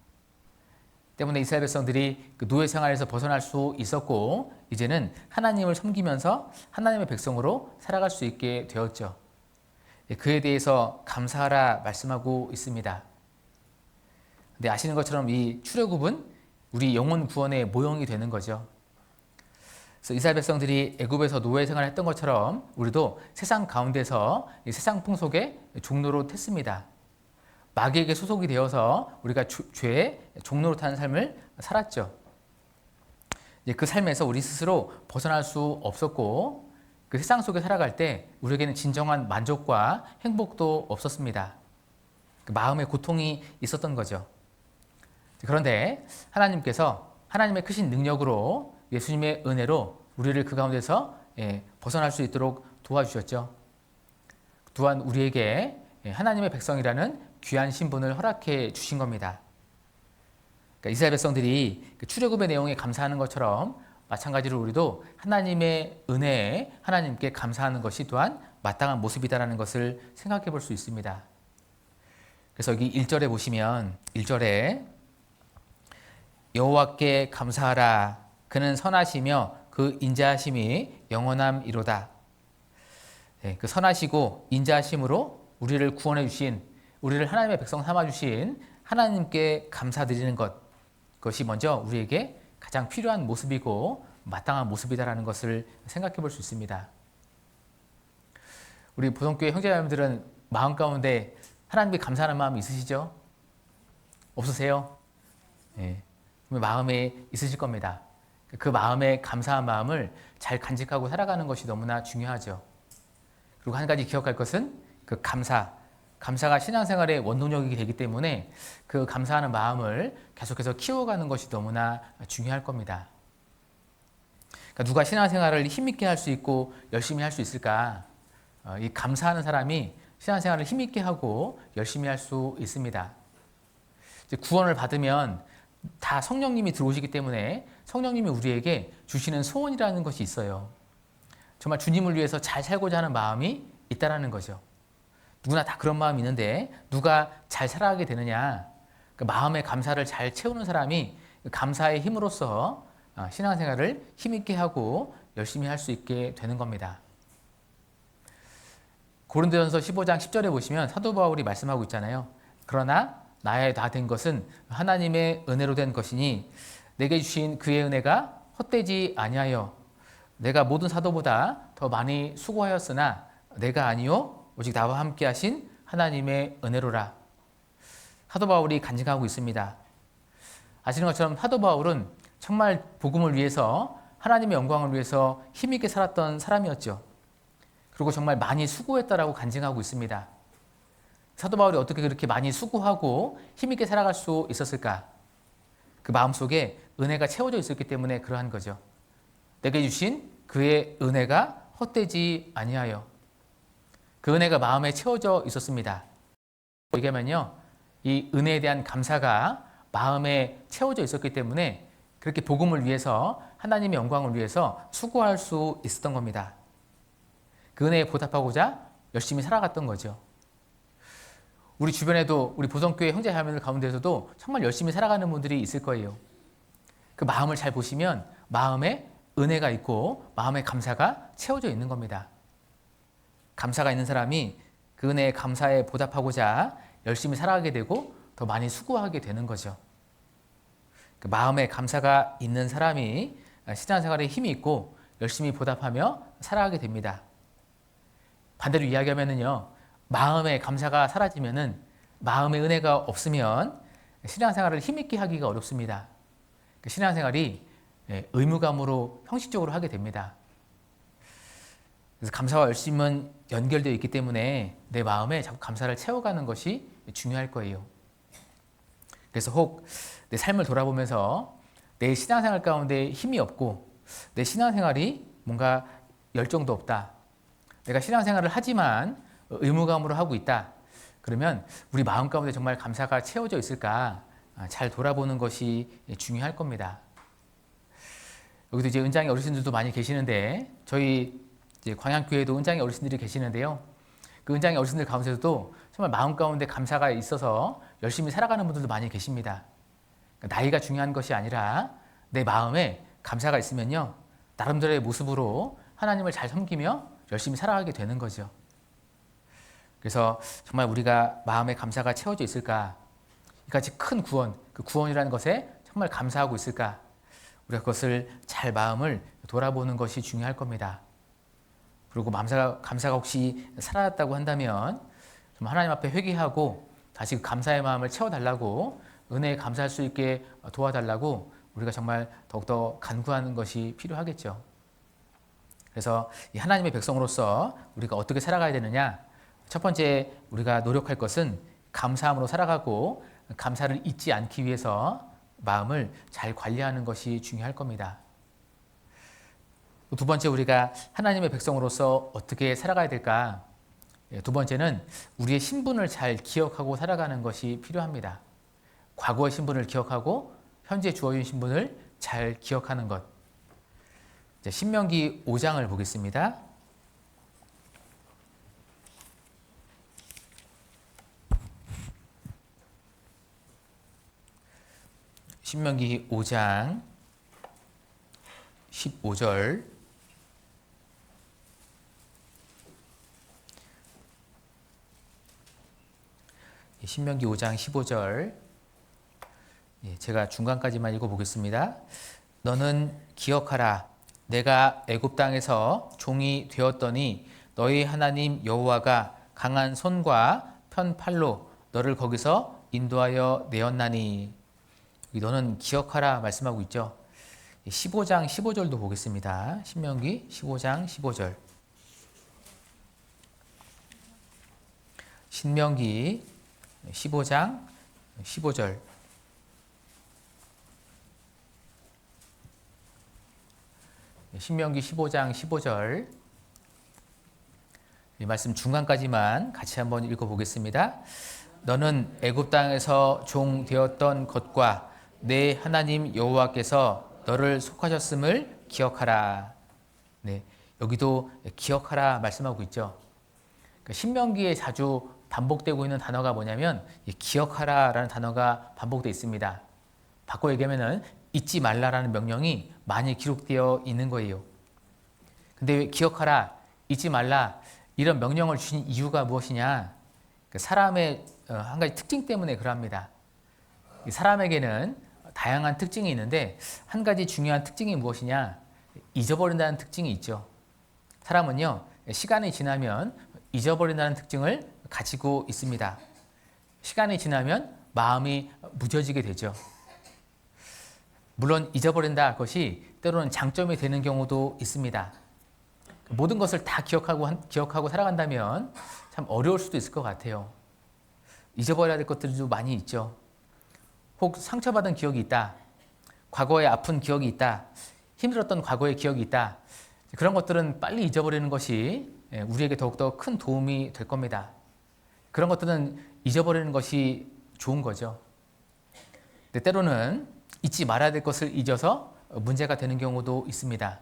때문에 이스라엘 백성들이 그 노예 생활에서 벗어날 수 있었고 이제는 하나님을 섬기면서 하나님의 백성으로 살아갈 수 있게 되었죠. 그에 대해서 감사하라 말씀하고 있습니다. 근데 아시는 것처럼 이 출애굽은 우리 영혼 구원의 모형이 되는 거죠. 그래서 이스라엘 백성들이 애굽에서 노예 생활을 했던 것처럼 우리도 세상 가운데서 이 세상 풍속의 종노릇 했습니다. 마귀에게 소속이 되어서 우리가 죄의 종노릇 하는 삶을 살았죠. 그 삶에서 우리 스스로 벗어날 수 없었고 그 세상 속에 살아갈 때 우리에게는 진정한 만족과 행복도 없었습니다. 그 마음의 고통이 있었던 거죠. 그런데 하나님께서 하나님의 크신 능력으로 예수님의 은혜로 우리를 그 가운데서 벗어날 수 있도록 도와주셨죠. 또한 우리에게 하나님의 백성이라는 귀한 신분을 허락해 주신 겁니다. 그러니까 이스라엘 백성들이 출애굽의 내용에 감사하는 것처럼 마찬가지로 우리도 하나님의 은혜에 하나님께 감사하는 것이 또한 마땅한 모습이다라는 것을 생각해 볼 수 있습니다. 그래서 여기 1절에 보시면 1절에 여호와께 감사하라. 그는 선하시며 그 인자하심이 영원함이로다. 네, 그 선하시고 인자하심으로 우리를 구원해 주신, 우리를 하나님의 백성 삼아 주신 하나님께 감사드리는 그것이 먼저 우리에게 가장 필요한 모습이고 마땅한 모습이다라는 것을 생각해 볼 수 있습니다. 우리 보성교회 형제자매들은 마음 가운데 하나님께 감사하는 마음이 있으시죠? 없으세요? 네. 마음에 있으실 겁니다. 그 마음에 감사한 마음을 잘 간직하고 살아가는 것이 너무나 중요하죠. 그리고 한 가지 기억할 것은 그 감사가 신앙생활의 원동력이 되기 때문에 그 감사하는 마음을 계속해서 키워가는 것이 너무나 중요할 겁니다. 그러니까 누가 신앙생활을 힘있게 할 수 있고 열심히 할 수 있을까? 이 감사하는 사람이 신앙생활을 힘있게 하고 열심히 할 수 있습니다. 이제 구원을 받으면 다 성령님이 들어오시기 때문에 성령님이 우리에게 주시는 소원이라는 것이 있어요. 정말 주님을 위해서 잘 살고자 하는 마음이 있다라는 거죠. 누구나 다 그런 마음이 있는데 누가 잘 살아가게 되느냐? 그 마음의 감사를 잘 채우는 사람이 감사의 힘으로써 신앙생활을 힘있게 하고 열심히 할 수 있게 되는 겁니다. 고린도전서 15장 10절에 보시면 사도 바울이 말씀하고 있잖아요. 그러나 나의 다 된 것은 하나님의 은혜로 된 것이니 내게 주신 그의 은혜가 헛되지 아니하여 내가 모든 사도보다 더 많이 수고하였으나 내가 아니요 오직 나와 함께 하신 하나님의 은혜로라. 사도 바울이 간증하고 있습니다. 아시는 것처럼 사도 바울은 정말 복음을 위해서 하나님의 영광을 위해서 힘있게 살았던 사람이었죠. 그리고 정말 많이 수고했다라고 간증하고 있습니다. 사도 바울이 어떻게 그렇게 많이 수고하고 힘있게 살아갈 수 있었을까? 그 마음속에 은혜가 채워져 있었기 때문에 그러한 거죠. 내게 주신 그의 은혜가 헛되지 아니하여. 그 은혜가 마음에 채워져 있었습니다. 얘기하면요, 이 은혜에 대한 감사가 마음에 채워져 있었기 때문에 그렇게 복음을 위해서 하나님의 영광을 위해서 수고할 수 있었던 겁니다. 그 은혜에 보답하고자 열심히 살아갔던 거죠. 우리 주변에도 우리 보성교회 형제자매들 가운데서도 정말 열심히 살아가는 분들이 있을 거예요. 그 마음을 잘 보시면 마음에 은혜가 있고 마음의 감사가 채워져 있는 겁니다. 감사가 있는 사람이 그 은혜의 감사에 보답하고자 열심히 살아가게 되고 더 많이 수고하게 되는 거죠. 그 마음에 감사가 있는 사람이 신앙생활에 힘이 있고 열심히 보답하며 살아가게 됩니다. 반대로 이야기하면은요, 마음의 감사가 사라지면은 마음의 은혜가 없으면 신앙생활을 힘있게 하기가 어렵습니다. 그 신앙생활이 의무감으로 형식적으로 하게 됩니다. 그래서 감사와 열심은 연결되어 있기 때문에 내 마음에 자꾸 감사를 채워가는 것이 중요할 거예요. 그래서 혹 내 삶을 돌아보면서 내 신앙생활 가운데 힘이 없고 내 신앙생활이 뭔가 열정도 없다. 내가 신앙생활을 하지만 의무감으로 하고 있다. 그러면 우리 마음 가운데 정말 감사가 채워져 있을까 잘 돌아보는 것이 중요할 겁니다. 여기도 이제 은장의 어르신들도 많이 계시는데 저희 이제 광양교회도 은장의 어르신들이 계시는데요. 그 은장의 어르신들 가운데서도 정말 마음 가운데 감사가 있어서 열심히 살아가는 분들도 많이 계십니다. 그러니까 나이가 중요한 것이 아니라 내 마음에 감사가 있으면요, 나름대로의 모습으로 하나님을 잘 섬기며 열심히 살아가게 되는 거죠. 그래서 정말 우리가 마음에 감사가 채워져 있을까? 이까지 큰 구원, 그 구원이라는 것에 정말 감사하고 있을까? 우리가 그것을 잘 마음을 돌아보는 것이 중요할 겁니다. 그리고 감사가 혹시 사라졌다고 한다면 좀 하나님 앞에 회개하고 다시 그 감사의 마음을 채워달라고, 은혜에 감사할 수 있게 도와달라고 우리가 정말 더욱더 간구하는 것이 필요하겠죠. 그래서 이 하나님의 백성으로서 우리가 어떻게 살아가야 되느냐? 첫 번째 우리가 노력할 것은 감사함으로 살아가고 감사를 잊지 않기 위해서 마음을 잘 관리하는 것이 중요할 겁니다. 두 번째, 우리가 하나님의 백성으로서 어떻게 살아가야 될까? 두 번째는 우리의 신분을 잘 기억하고 살아가는 것이 필요합니다. 과거의 신분을 기억하고 현재 주어진 신분을 잘 기억하는 것. 신명기 5장을 보겠습니다. 신명기 5장 15절. 신명기 5장 15절. 제가 중간까지만 읽어보겠습니다. 너는 기억하라. 내가 애굽 땅에서 종이 되었더니 너희 하나님 여호와가 강한 손과 편 팔로 너를 거기서 인도하여 내었나니. 너는 기억하라 말씀하고 있죠. 15장 15절도 보겠습니다. 신명기 15장 15절. 신명기 15장 15절. 신명기 15장 15절. 이 말씀 중간까지만 같이 한번 읽어보겠습니다. 너는 애굽 땅에서 종 되었던 것과 내 하나님 여호와께서 너를 속하셨음을 기억하라. 네, 여기도 기억하라 말씀하고 있죠. 신명기에 자주 반복되고 있는 단어가 뭐냐면 기억하라라는 단어가 반복되어 있습니다. 바꿔 얘기하면은 잊지 말라라는 명령이 많이 기록되어 있는 거예요. 근데 왜 기억하라, 잊지 말라 이런 명령을 주신 이유가 무엇이냐? 사람의 한 가지 특징 때문에 그럽니다. 사람에게는 다양한 특징이 있는데 한 가지 중요한 특징이 무엇이냐? 잊어버린다는 특징이 있죠. 사람은요, 시간이 지나면 잊어버린다는 특징을 가지고 있습니다. 시간이 지나면 마음이 무뎌지게 되죠. 물론 잊어버린다 것이 때로는 장점이 되는 경우도 있습니다. 모든 것을 다 기억하고 살아간다면 참 어려울 수도 있을 것 같아요. 잊어버려야 될 것들도 많이 있죠. 혹 상처받은 기억이 있다. 과거에 아픈 기억이 있다. 힘들었던 과거의 기억이 있다. 그런 것들은 빨리 잊어버리는 것이 우리에게 더욱더 큰 도움이 될 겁니다. 그런 것들은 잊어버리는 것이 좋은 거죠. 근데 때로는 잊지 말아야 될 것을 잊어서 문제가 되는 경우도 있습니다.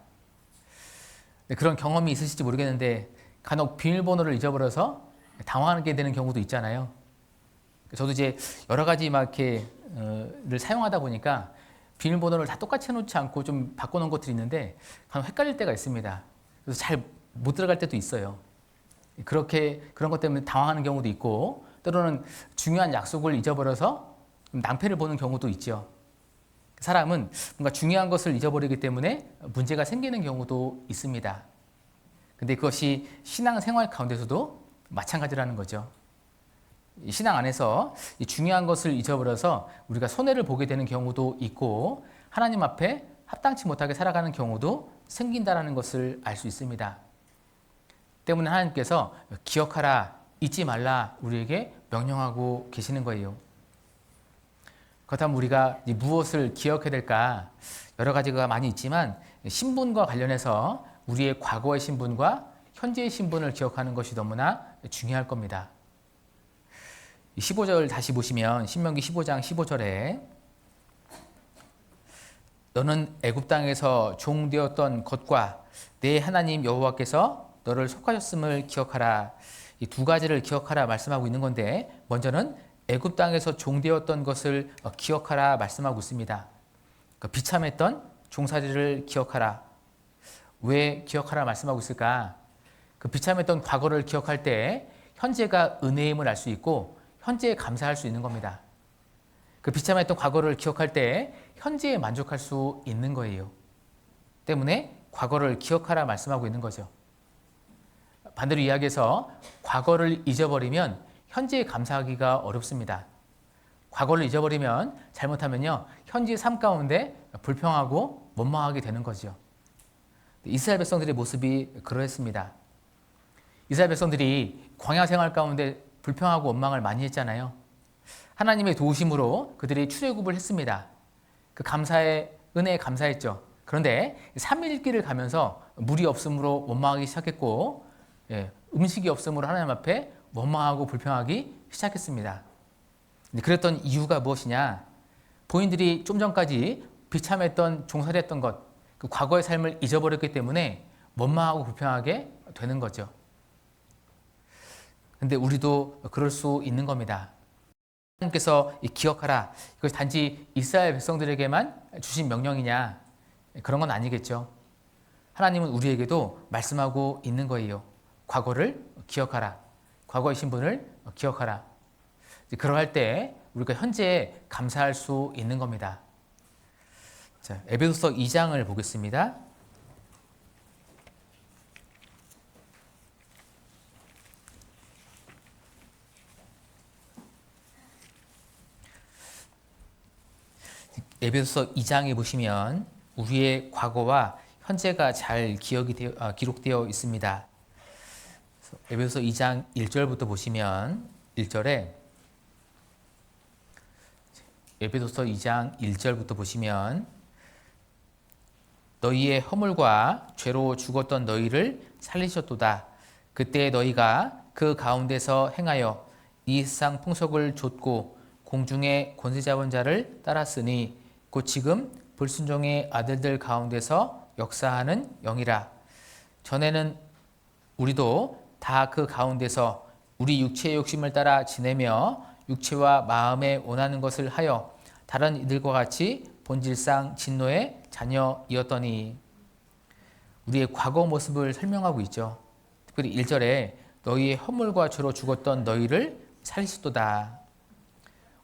그런 경험이 있으실지 모르겠는데 간혹 비밀번호를 잊어버려서 당황하게 되는 경우도 있잖아요. 저도 이제 여러 가지 막 이렇게 를 사용하다 보니까 비밀번호를 다 똑같이 해놓지 않고 좀 바꿔놓은 것들이 있는데 간혹 헷갈릴 때가 있습니다. 그래서 잘 못 들어갈 때도 있어요. 그런 것 때문에 당황하는 경우도 있고 때로는 중요한 약속을 잊어버려서 낭패를 보는 경우도 있죠. 사람은 뭔가 중요한 것을 잊어버리기 때문에 문제가 생기는 경우도 있습니다. 근데 그것이 신앙생활 가운데서도 마찬가지라는 거죠. 신앙 안에서 중요한 것을 잊어버려서 우리가 손해를 보게 되는 경우도 있고 하나님 앞에 합당치 못하게 살아가는 경우도 생긴다는 것을 알 수 있습니다. 때문에 하나님께서 기억하라, 잊지 말라 우리에게 명령하고 계시는 거예요. 그렇다면 우리가 무엇을 기억해야 될까? 여러 가지가 많이 있지만 신분과 관련해서 우리의 과거의 신분과 현재의 신분을 기억하는 것이 너무나 중요할 겁니다. 15절 다시 보시면 신명기 15장 15절에 너는 애굽 땅에서 종 되었던 것과 내 하나님 여호와께서 너를 속하셨음을 기억하라. 이 두 가지를 기억하라 말씀하고 있는 건데 먼저는 애굽 땅에서 종 되었던 것을 기억하라 말씀하고 있습니다. 비참했던 종살이를 기억하라. 왜 기억하라 말씀하고 있을까? 그 비참했던 과거를 기억할 때 현재가 은혜임을 알 수 있고 현재에 감사할 수 있는 겁니다. 그 비참했던 과거를 기억할 때 현재에 만족할 수 있는 거예요. 때문에 과거를 기억하라 말씀하고 있는 거죠. 반대로 이야기해서 과거를 잊어버리면 현재에 감사하기가 어렵습니다. 과거를 잊어버리면 잘못하면요 현재의 삶 가운데 불평하고 원망하게 되는 거죠. 이스라엘 백성들의 모습이 그러했습니다. 이스라엘 백성들이 광야 생활 가운데 불평하고 원망을 많이 했잖아요. 하나님의 도우심으로 그들이 출애굽을 했습니다. 그 감사의 은혜에 감사했죠. 그런데 3일길을 가면서 물이 없으므로 원망하기 시작했고 음식이 없으므로 하나님 앞에 원망하고 불평하기 시작했습니다. 그랬던 이유가 무엇이냐? 본인들이 좀 전까지 비참했던 종살이했던 것, 그 과거의 삶을 잊어버렸기 때문에 원망하고 불평하게 되는 거죠. 근데 우리도 그럴 수 있는 겁니다. 하나님께서 기억하라. 이것이 단지 이스라엘 백성들에게만 주신 명령이냐? 그런 건 아니겠죠. 하나님은 우리에게도 말씀하고 있는 거예요. 과거를 기억하라. 과거의 신분을 기억하라. 그러할 때 우리가 현재에 감사할 수 있는 겁니다. 자, 에베소서 2장을 보겠습니다. 에베소서 2장에 보시면 우리의 과거와 현재가 잘 기록되어 있습니다. 에베소서 2장 1절부터 보시면 1절에 에베소서 2장 1절부터 보시면 너희의 허물과 죄로 죽었던 너희를 살리셨도다. 그때 너희가 그 가운데서 행하여 이 세상 풍속을 좇고 공중의 권세 잡은 자를 따랐으니 곧 지금 불순종의 아들들 가운데서 역사하는 영이라. 전에는 우리도 다 그 가운데서 우리 육체의 욕심을 따라 지내며 육체와 마음에 원하는 것을 하여 다른 이들과 같이 본질상 진노의 자녀이었더니. 우리의 과거 모습을 설명하고 있죠. 특별히 1절에 너희의 허물과 죄로 죽었던 너희를 살리셨도다.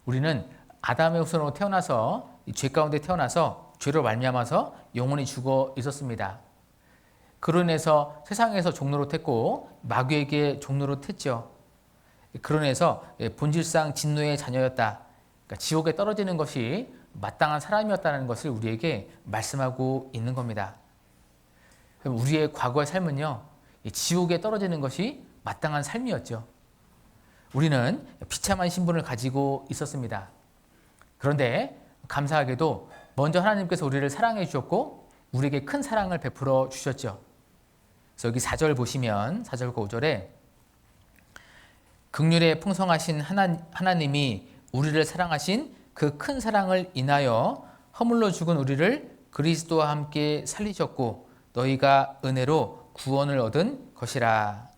우리는 아담의 후손으로 태어나서 죄 가운데 태어나서 죄로 말미암아서 영원히 죽어 있었습니다. 그로 인해서 세상에서 종노릇했고 마귀에게 종노릇했죠. 그로 인해서 본질상 진노의 자녀였다. 그러니까 지옥에 떨어지는 것이 마땅한 사람이었다는 것을 우리에게 말씀하고 있는 겁니다. 우리의 과거의 삶은요, 지옥에 떨어지는 것이 마땅한 삶이었죠. 우리는 비참한 신분을 가지고 있었습니다. 그런데 감사하게도 먼저 하나님께서 우리를 사랑해 주셨고 우리에게 큰 사랑을 베풀어 주셨죠. 그래서 여기 4절 보시면 4절과 5절에 긍휼에 풍성하신 하나님이 우리를 사랑하신 그 큰 사랑을 인하여 허물로 죽은 우리를 그리스도와 함께 살리셨고 너희가 은혜로 구원을 얻은 것이라.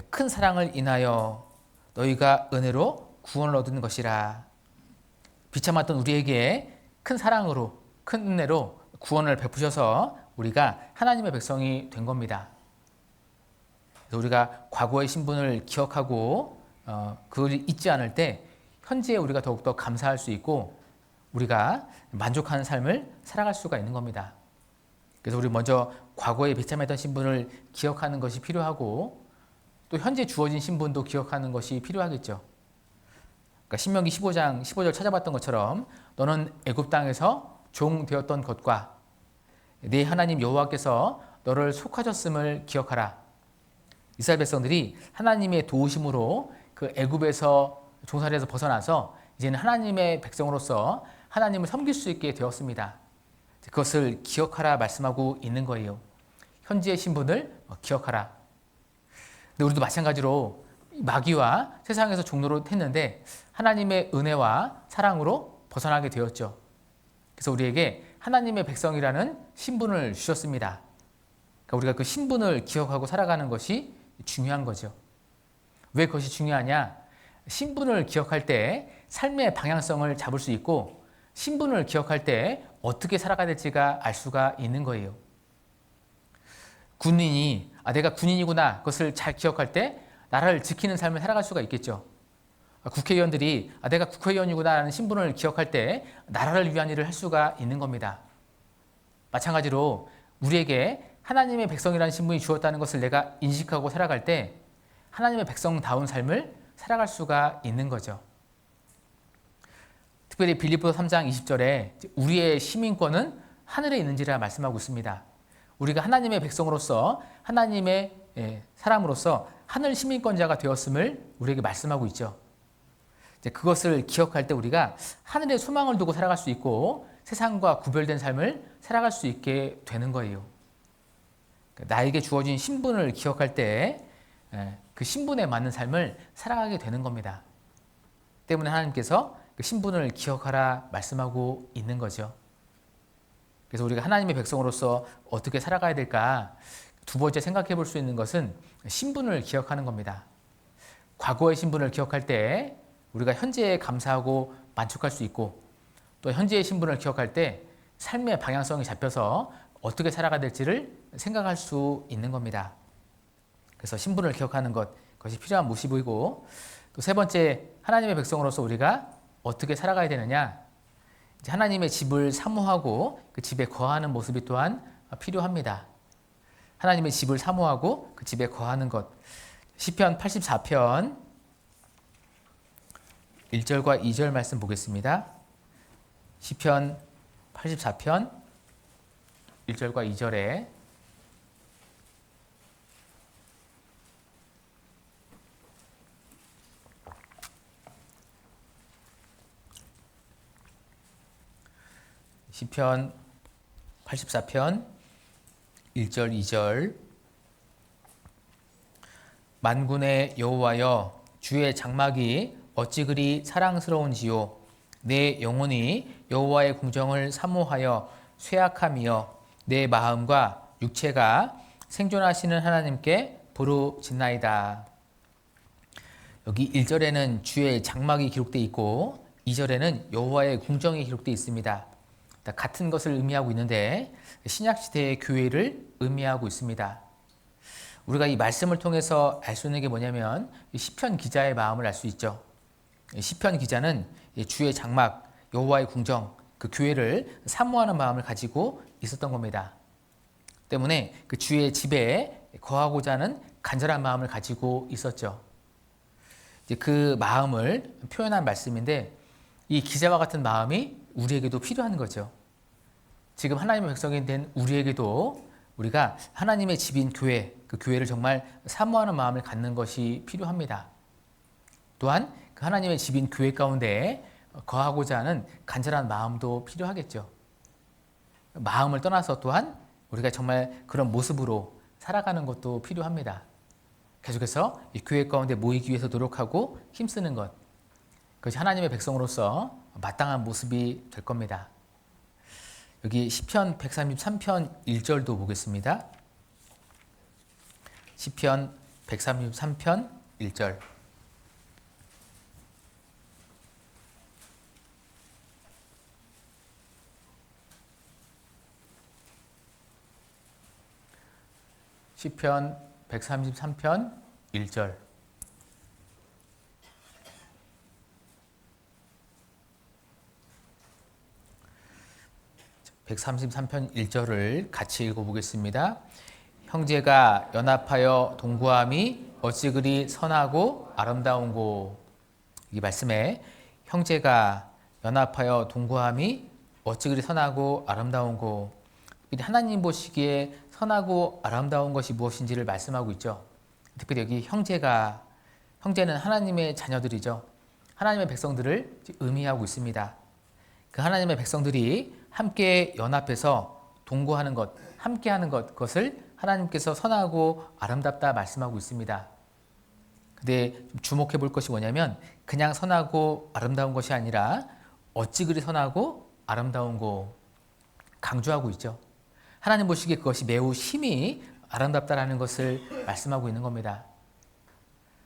큰 사랑을 인하여 너희가 은혜로 구원을 얻은 것이라. 비참했던 우리에게 큰 사랑으로, 큰 은혜로 구원을 베푸셔서 우리가 하나님의 백성이 된 겁니다. 그래서 우리가 과거의 신분을 기억하고 그걸 잊지 않을 때 현재에 우리가 더욱더 감사할 수 있고 우리가 만족하는 삶을 살아갈 수가 있는 겁니다. 그래서 우리 먼저 과거에 비참했던 신분을 기억하는 것이 필요하고 또 현재 주어진 신분도 기억하는 것이 필요하겠죠. 그러니까 신명기 15장 15절 찾아봤던 것처럼 너는 애굽 땅에서 종 되었던 것과 네 하나님 여호와께서 너를 속하셨음을 기억하라. 이스라엘 백성들이 하나님의 도우심으로 그 애굽에서 종살이에서 벗어나서 이제는 하나님의 백성으로서 하나님을 섬길 수 있게 되었습니다. 그것을 기억하라 말씀하고 있는 거예요. 현재의 신분을 기억하라. 근데 우리도 마찬가지로 마귀와 세상에서 종노릇 했는데 하나님의 은혜와 사랑으로 벗어나게 되었죠. 그래서 우리에게 하나님의 백성이라는 신분을 주셨습니다. 그러니까 우리가 그 신분을 기억하고 살아가는 것이 중요한 거죠. 왜 그것이 중요하냐? 신분을 기억할 때 삶의 방향성을 잡을 수 있고 신분을 기억할 때 어떻게 살아가야 될지가 알 수가 있는 거예요. 군인이 내가 군인이구나 그것을 잘 기억할 때 나라를 지키는 삶을 살아갈 수가 있겠죠. 국회의원들이 내가 국회의원이구나 하는 신분을 기억할 때 나라를 위한 일을 할 수가 있는 겁니다. 마찬가지로 우리에게 하나님의 백성이라는 신분이 주었다는 것을 내가 인식하고 살아갈 때 하나님의 백성다운 삶을 살아갈 수가 있는 거죠. 특별히 빌립보서 3장 20절에 우리의 시민권은 하늘에 있는지라 말씀하고 있습니다. 우리가 하나님의 백성으로서 하나님의 사람으로서 하늘 시민권자가 되었음을 우리에게 말씀하고 있죠. 그것을 기억할 때 우리가 하늘에 소망을 두고 살아갈 수 있고 세상과 구별된 삶을 살아갈 수 있게 되는 거예요. 나에게 주어진 신분을 기억할 때 그 신분에 맞는 삶을 살아가게 되는 겁니다. 때문에 하나님께서 그 신분을 기억하라 말씀하고 있는 거죠. 그래서 우리가 하나님의 백성으로서 어떻게 살아가야 될까? 두 번째 생각해 볼 수 있는 것은 신분을 기억하는 겁니다. 과거의 신분을 기억할 때 우리가 현재에 감사하고 만족할 수 있고 또 현재의 신분을 기억할 때 삶의 방향성이 잡혀서 어떻게 살아가야 될지를 생각할 수 있는 겁니다. 그래서 신분을 기억하는 것, 그것이 필요한 모습이고 또 세 번째, 하나님의 백성으로서 우리가 어떻게 살아가야 되느냐? 이제 하나님의 집을 사모하고 그 집에 거하는 모습이 또한 필요합니다. 하나님의 집을 사모하고 그 집에 거하는 것. 시편 84편 1절과 2절 말씀 보겠습니다. 시편 84편 1절과 2절에 시편 84편 1절 2절 만군의 여호와여 주의 장막이 어찌 그리 사랑스러운지요 내 영혼이 여호와의 궁정을 사모하여 쇠약함이여 내 마음과 육체가 생존하시는 하나님께 부르짖나이다. 여기 1절에는 주의 장막이 기록되어 있고 2절에는 여호와의 궁정이 기록되어 있습니다. 같은 것을 의미하고 있는데 신약시대의 교회를 의미하고 있습니다. 우리가 이 말씀을 통해서 알 수 있는 게 뭐냐면 시편 기자의 마음을 알 수 있죠. 시편 기자는 주의 장막, 여호와의 궁정, 그 교회를 사모하는 마음을 가지고 있었던 겁니다. 때문에 그 주의 집에 거하고자 하는 간절한 마음을 가지고 있었죠. 이제 그 마음을 표현한 말씀인데 이 기자와 같은 마음이 우리에게도 필요한 거죠. 지금 하나님의 백성이 된 우리에게도 우리가 하나님의 집인 교회, 그 교회를 정말 사모하는 마음을 갖는 것이 필요합니다. 또한 그 하나님의 집인 교회 가운데 거하고자 하는 간절한 마음도 필요하겠죠. 마음을 떠나서 또한 우리가 정말 그런 모습으로 살아가는 것도 필요합니다. 계속해서 이 교회 가운데 모이기 위해서 노력하고 힘쓰는 것, 그것이 하나님의 백성으로서 마땅한 모습이 될 겁니다. 여기 시편 133편 1절도 보겠습니다. 시편 133편 1절 시편 133편 1절 133편 1절을 같이 읽어보겠습니다. 형제가 연합하여 동거함이 어찌 그리 선하고 아름다운고. 이 말씀에 형제가 연합하여 동거함이 어찌 그리 선하고 아름다운고. 하나님 보시기에 선하고 아름다운 것이 무엇인지를 말씀하고 있죠. 특별히 여기 형제는 하나님의 자녀들이죠. 하나님의 백성들을 의미하고 있습니다. 그 하나님의 백성들이 함께 연합해서 동거하는 것, 함께하는 것, 그것을 하나님께서 선하고 아름답다 말씀하고 있습니다. 근데 주목해 볼 것이 뭐냐면 그냥 선하고 아름다운 것이 아니라 어찌 그리 선하고 아름다운고 강조하고 있죠. 하나님 보시기에 그것이 매우 심히 아름답다라는 것을 말씀하고 있는 겁니다.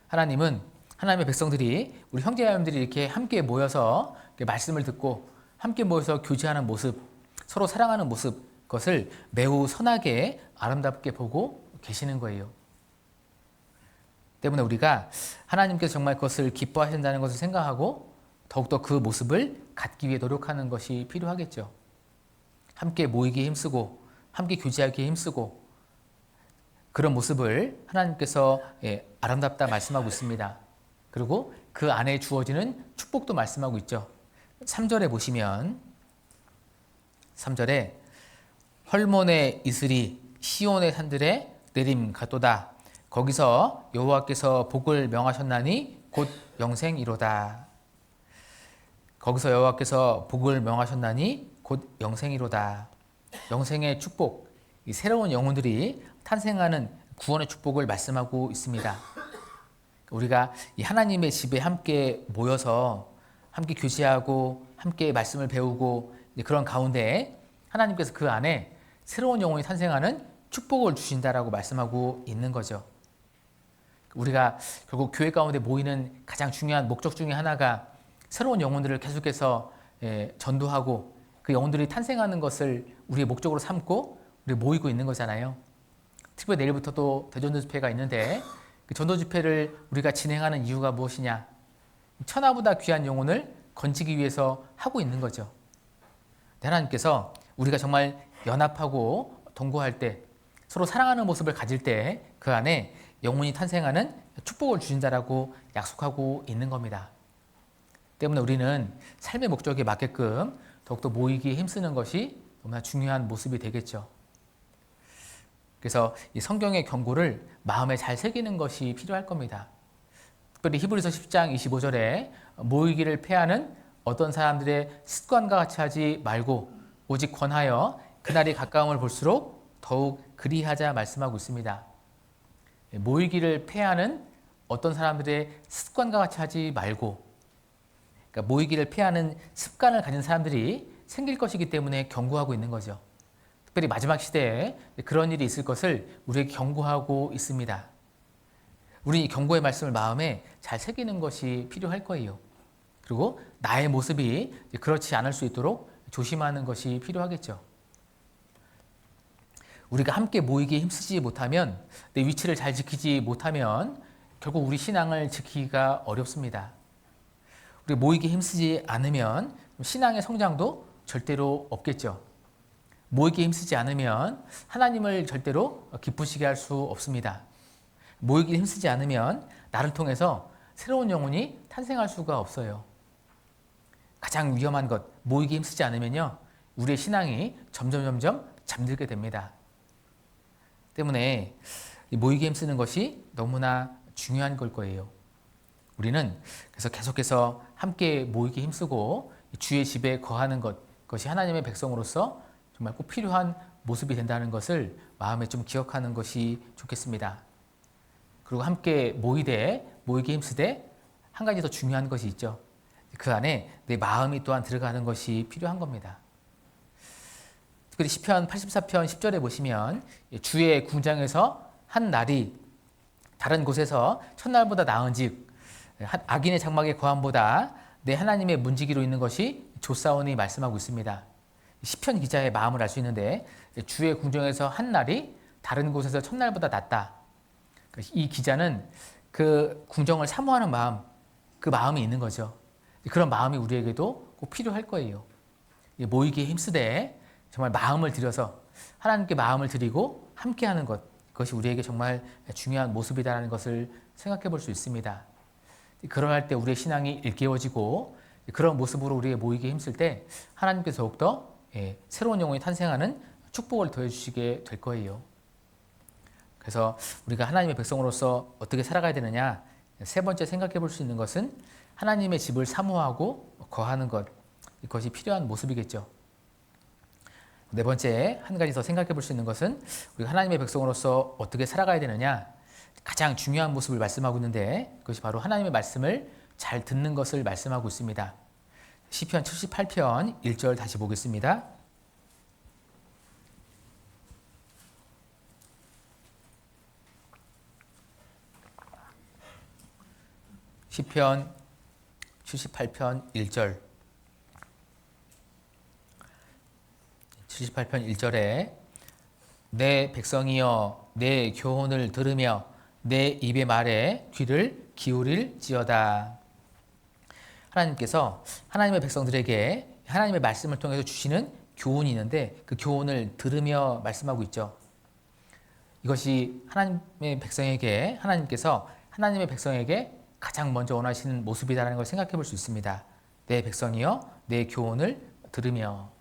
하나님은 하나님의 백성들이 우리 형제자매들이 이렇게 함께 모여서 말씀을 듣고 함께 모여서 교제하는 모습, 서로 사랑하는 모습, 그것을 매우 선하게 아름답게 보고 계시는 거예요. 때문에 우리가 하나님께서 정말 그것을 기뻐하신다는 것을 생각하고 더욱더 그 모습을 갖기 위해 노력하는 것이 필요하겠죠. 함께 모이기에 힘쓰고 함께 교제하기에 힘쓰고 그런 모습을 하나님께서 아름답다 말씀하고 있습니다. 그리고 그 안에 주어지는 축복도 말씀하고 있죠. 3절에 보시면 3절에 헐몬의 이슬이 시온의 산들에 내림 같도다. 거기서 여호와께서 복을 명하셨나니 곧 영생이로다. 거기서 여호와께서 복을 명하셨나니 곧 영생이로다. 영생의 축복, 이 새로운 영혼들이 탄생하는 구원의 축복을 말씀하고 있습니다. 우리가 이 하나님의 집에 함께 모여서 함께 교제하고 함께 말씀을 배우고 그런 가운데 하나님께서 그 안에 새로운 영혼이 탄생하는 축복을 주신다라고 말씀하고 있는 거죠. 우리가 결국 교회 가운데 모이는 가장 중요한 목적 중에 하나가 새로운 영혼들을 계속해서 전도하고 그 영혼들이 탄생하는 것을 우리의 목적으로 삼고 우리 모이고 있는 거잖아요. 특별히 내일부터 또 대전도 집회가 있는데 그 전도 집회를 우리가 진행하는 이유가 무엇이냐? 천하보다 귀한 영혼을 건지기 위해서 하고 있는 거죠. 하나님께서 우리가 정말 연합하고 동거할 때 서로 사랑하는 모습을 가질 때 그 안에 영혼이 탄생하는 축복을 주신다라고 약속하고 있는 겁니다. 때문에 우리는 삶의 목적에 맞게끔 더욱더 모이기에 힘쓰는 것이 너무나 중요한 모습이 되겠죠. 그래서 이 성경의 경고를 마음에 잘 새기는 것이 필요할 겁니다. 특별히 히브리서 10장 25절에 모이기를 패하는 어떤 사람들의 습관과 같이 하지 말고 오직 권하여 그날이 가까움을 볼수록 더욱 그리하자 말씀하고 있습니다. 모이기를 패하는 어떤 사람들의 습관과 같이 하지 말고, 그러니까 모이기를 패하는 습관을 가진 사람들이 생길 것이기 때문에 경고하고 있는 거죠. 특별히 마지막 시대에 그런 일이 있을 것을 우리에게 경고하고 있습니다. 우리 이 경고의 말씀을 마음에 잘 새기는 것이 필요할 거예요. 그리고 나의 모습이 그렇지 않을 수 있도록 조심하는 것이 필요하겠죠. 우리가 함께 모이기에 힘쓰지 못하면, 내 위치를 잘 지키지 못하면 결국 우리 신앙을 지키기가 어렵습니다. 우리 모이기에 힘쓰지 않으면 신앙의 성장도 절대로 없겠죠. 모이기에 힘쓰지 않으면 하나님을 절대로 기쁘시게 할 수 없습니다. 모이기에 힘쓰지 않으면 나를 통해서 새로운 영혼이 탄생할 수가 없어요. 가장 위험한 것, 모이기에 힘쓰지 않으면요, 우리의 신앙이 점점 잠들게 됩니다. 때문에 모이기에 힘쓰는 것이 너무나 중요한 걸 거예요. 우리는 그래서 계속해서 함께 모이기에 힘쓰고 주의 집에 거하는 그것이 하나님의 백성으로서 정말 꼭 필요한 모습이 된다는 것을 마음에 좀 기억하는 것이 좋겠습니다. 그리고 함께 모이기에 힘쓰되 한 가지 더 중요한 것이 있죠. 그 안에 내 마음이 또한 들어가는 것이 필요한 겁니다. 특별히 시편 84편 10절에 보시면 주의 궁장에서 한 날이 다른 곳에서 첫날보다 나은즉 악인의 장막의 거함보다 내 하나님의 문지기로 있는 것이 좋사오니 말씀하고 있습니다. 시편 기자의 마음을 알 수 있는데 주의 궁정에서 한 날이 다른 곳에서 첫날보다 낫다. 이 기자는 그 궁정을 사모하는 마음, 그 마음이 있는 거죠. 그런 마음이 우리에게도 꼭 필요할 거예요. 모이기에 힘쓰되 정말 마음을 들여서 하나님께 마음을 드리고 함께하는 것, 그것이 우리에게 정말 중요한 모습이다라는 것을 생각해 볼 수 있습니다. 그러할 때 우리의 신앙이 일깨워지고 그런 모습으로 우리의 모이기에 힘쓸 때 하나님께서 더욱더 새로운 영혼이 탄생하는 축복을 더해주시게 될 거예요. 그래서 우리가 하나님의 백성으로서 어떻게 살아가야 되느냐, 세 번째 생각해 볼 수 있는 것은 하나님의 집을 사모하고 거하는 것, 이것이 필요한 모습이겠죠. 네 번째, 한 가지 더 생각해 볼 수 있는 것은 우리가 하나님의 백성으로서 어떻게 살아가야 되느냐, 가장 중요한 모습을 말씀하고 있는데 그것이 바로 하나님의 말씀을 잘 듣는 것을 말씀하고 있습니다. 시편 78편 1절 다시 보겠습니다. 시편 78편 1절 78편 1절에 내 백성이여 내 교훈을 들으며 내 입의 말에 귀를 기울일지어다. 하나님께서 하나님의 백성들에게 하나님의 말씀을 통해서 주시는 교훈이 있는데 그 교훈을 들으며 말씀하고 있죠. 이것이 하나님의 백성에게 하나님께서 하나님의 백성에게 가장 먼저 원하시는 모습이다라는 걸 생각해 볼 수 있습니다. 내 백성이여 내 교훈을 들으며.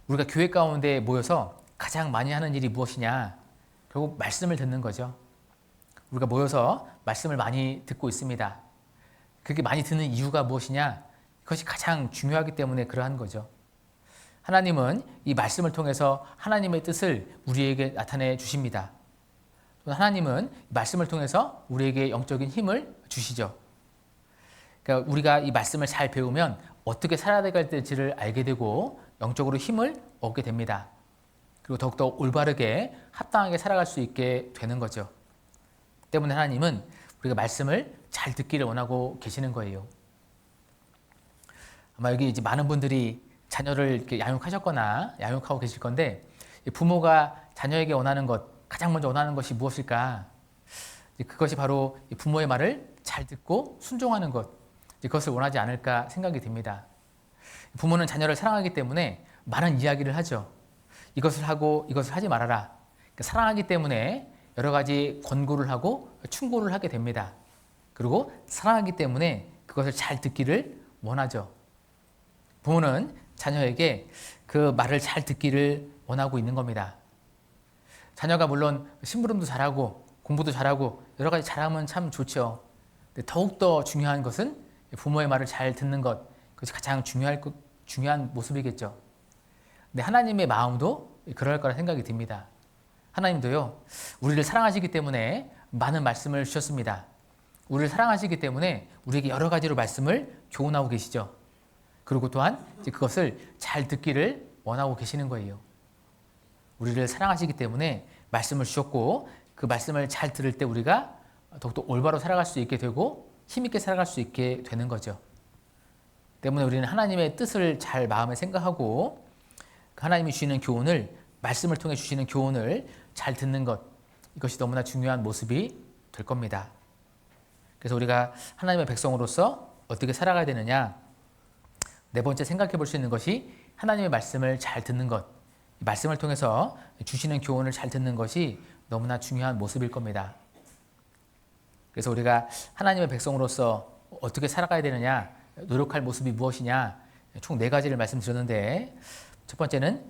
우리가 교회 가운데 모여서 가장 많이 하는 일이 무엇이냐? 결국 말씀을 듣는 거죠. 우리가 모여서 말씀을 많이 듣고 있습니다. 그렇게 많이 듣는 이유가 무엇이냐? 그것이 가장 중요하기 때문에 그러한 거죠. 하나님은 이 말씀을 통해서 하나님의 뜻을 우리에게 나타내 주십니다. 하나님은 말씀을 통해서 우리에게 영적인 힘을 주시죠. 그러니까 우리가 이 말씀을 잘 배우면 어떻게 살아야 될지를 알게 되고 영적으로 힘을 얻게 됩니다. 그리고 더욱더 올바르게 합당하게 살아갈 수 있게 되는 거죠. 때문에 하나님은 우리가 말씀을 잘 듣기를 원하고 계시는 거예요. 아마 여기 이제 많은 분들이 자녀를 이렇게 양육하셨거나 양육하고 계실 건데, 부모가 자녀에게 원하는 것, 가장 먼저 원하는 것이 무엇일까? 그것이 바로 부모의 말을 잘 듣고 순종하는 것, 그것을 원하지 않을까 생각이 듭니다. 부모는 자녀를 사랑하기 때문에 많은 이야기를 하죠. 이것을 하고 이것을 하지 말아라. 사랑하기 때문에 여러 가지 권고를 하고 충고를 하게 됩니다. 그리고 사랑하기 때문에 그것을 잘 듣기를 원하죠. 부모는 자녀에게 그 말을 잘 듣기를 원하고 있는 겁니다. 자녀가 물론 심부름도 잘하고 공부도 잘하고 여러 가지 잘하면 참 좋죠. 근데 더욱더 중요한 것은 부모의 말을 잘 듣는 것, 그것이 가장 중요한 모습이겠죠. 근데 하나님의 마음도 그럴 거라 생각이 듭니다. 하나님도요, 우리를 사랑하시기 때문에 많은 말씀을 주셨습니다. 우리를 사랑하시기 때문에 우리에게 여러 가지로 말씀을 교훈하고 계시죠. 그리고 또한 그것을 잘 듣기를 원하고 계시는 거예요. 우리를 사랑하시기 때문에 말씀을 주셨고, 그 말씀을 잘 들을 때 우리가 더욱더 올바로 살아갈 수 있게 되고 힘있게 살아갈 수 있게 되는 거죠. 때문에 우리는 하나님의 뜻을 잘 마음에 생각하고 하나님이 주시는 교훈을, 말씀을 통해 주시는 교훈을 잘 듣는 것, 이것이 너무나 중요한 모습이 될 겁니다. 그래서 우리가 하나님의 백성으로서 어떻게 살아가야 되느냐, 네 번째 생각해 볼 수 있는 것이 하나님의 말씀을 잘 듣는 것, 말씀을 통해서 주시는 교훈을 잘 듣는 것이 너무나 중요한 모습일 겁니다. 그래서 우리가 하나님의 백성으로서 어떻게 살아가야 되느냐, 노력할 모습이 무엇이냐, 총 4가지를 말씀드렸는데, 첫 번째는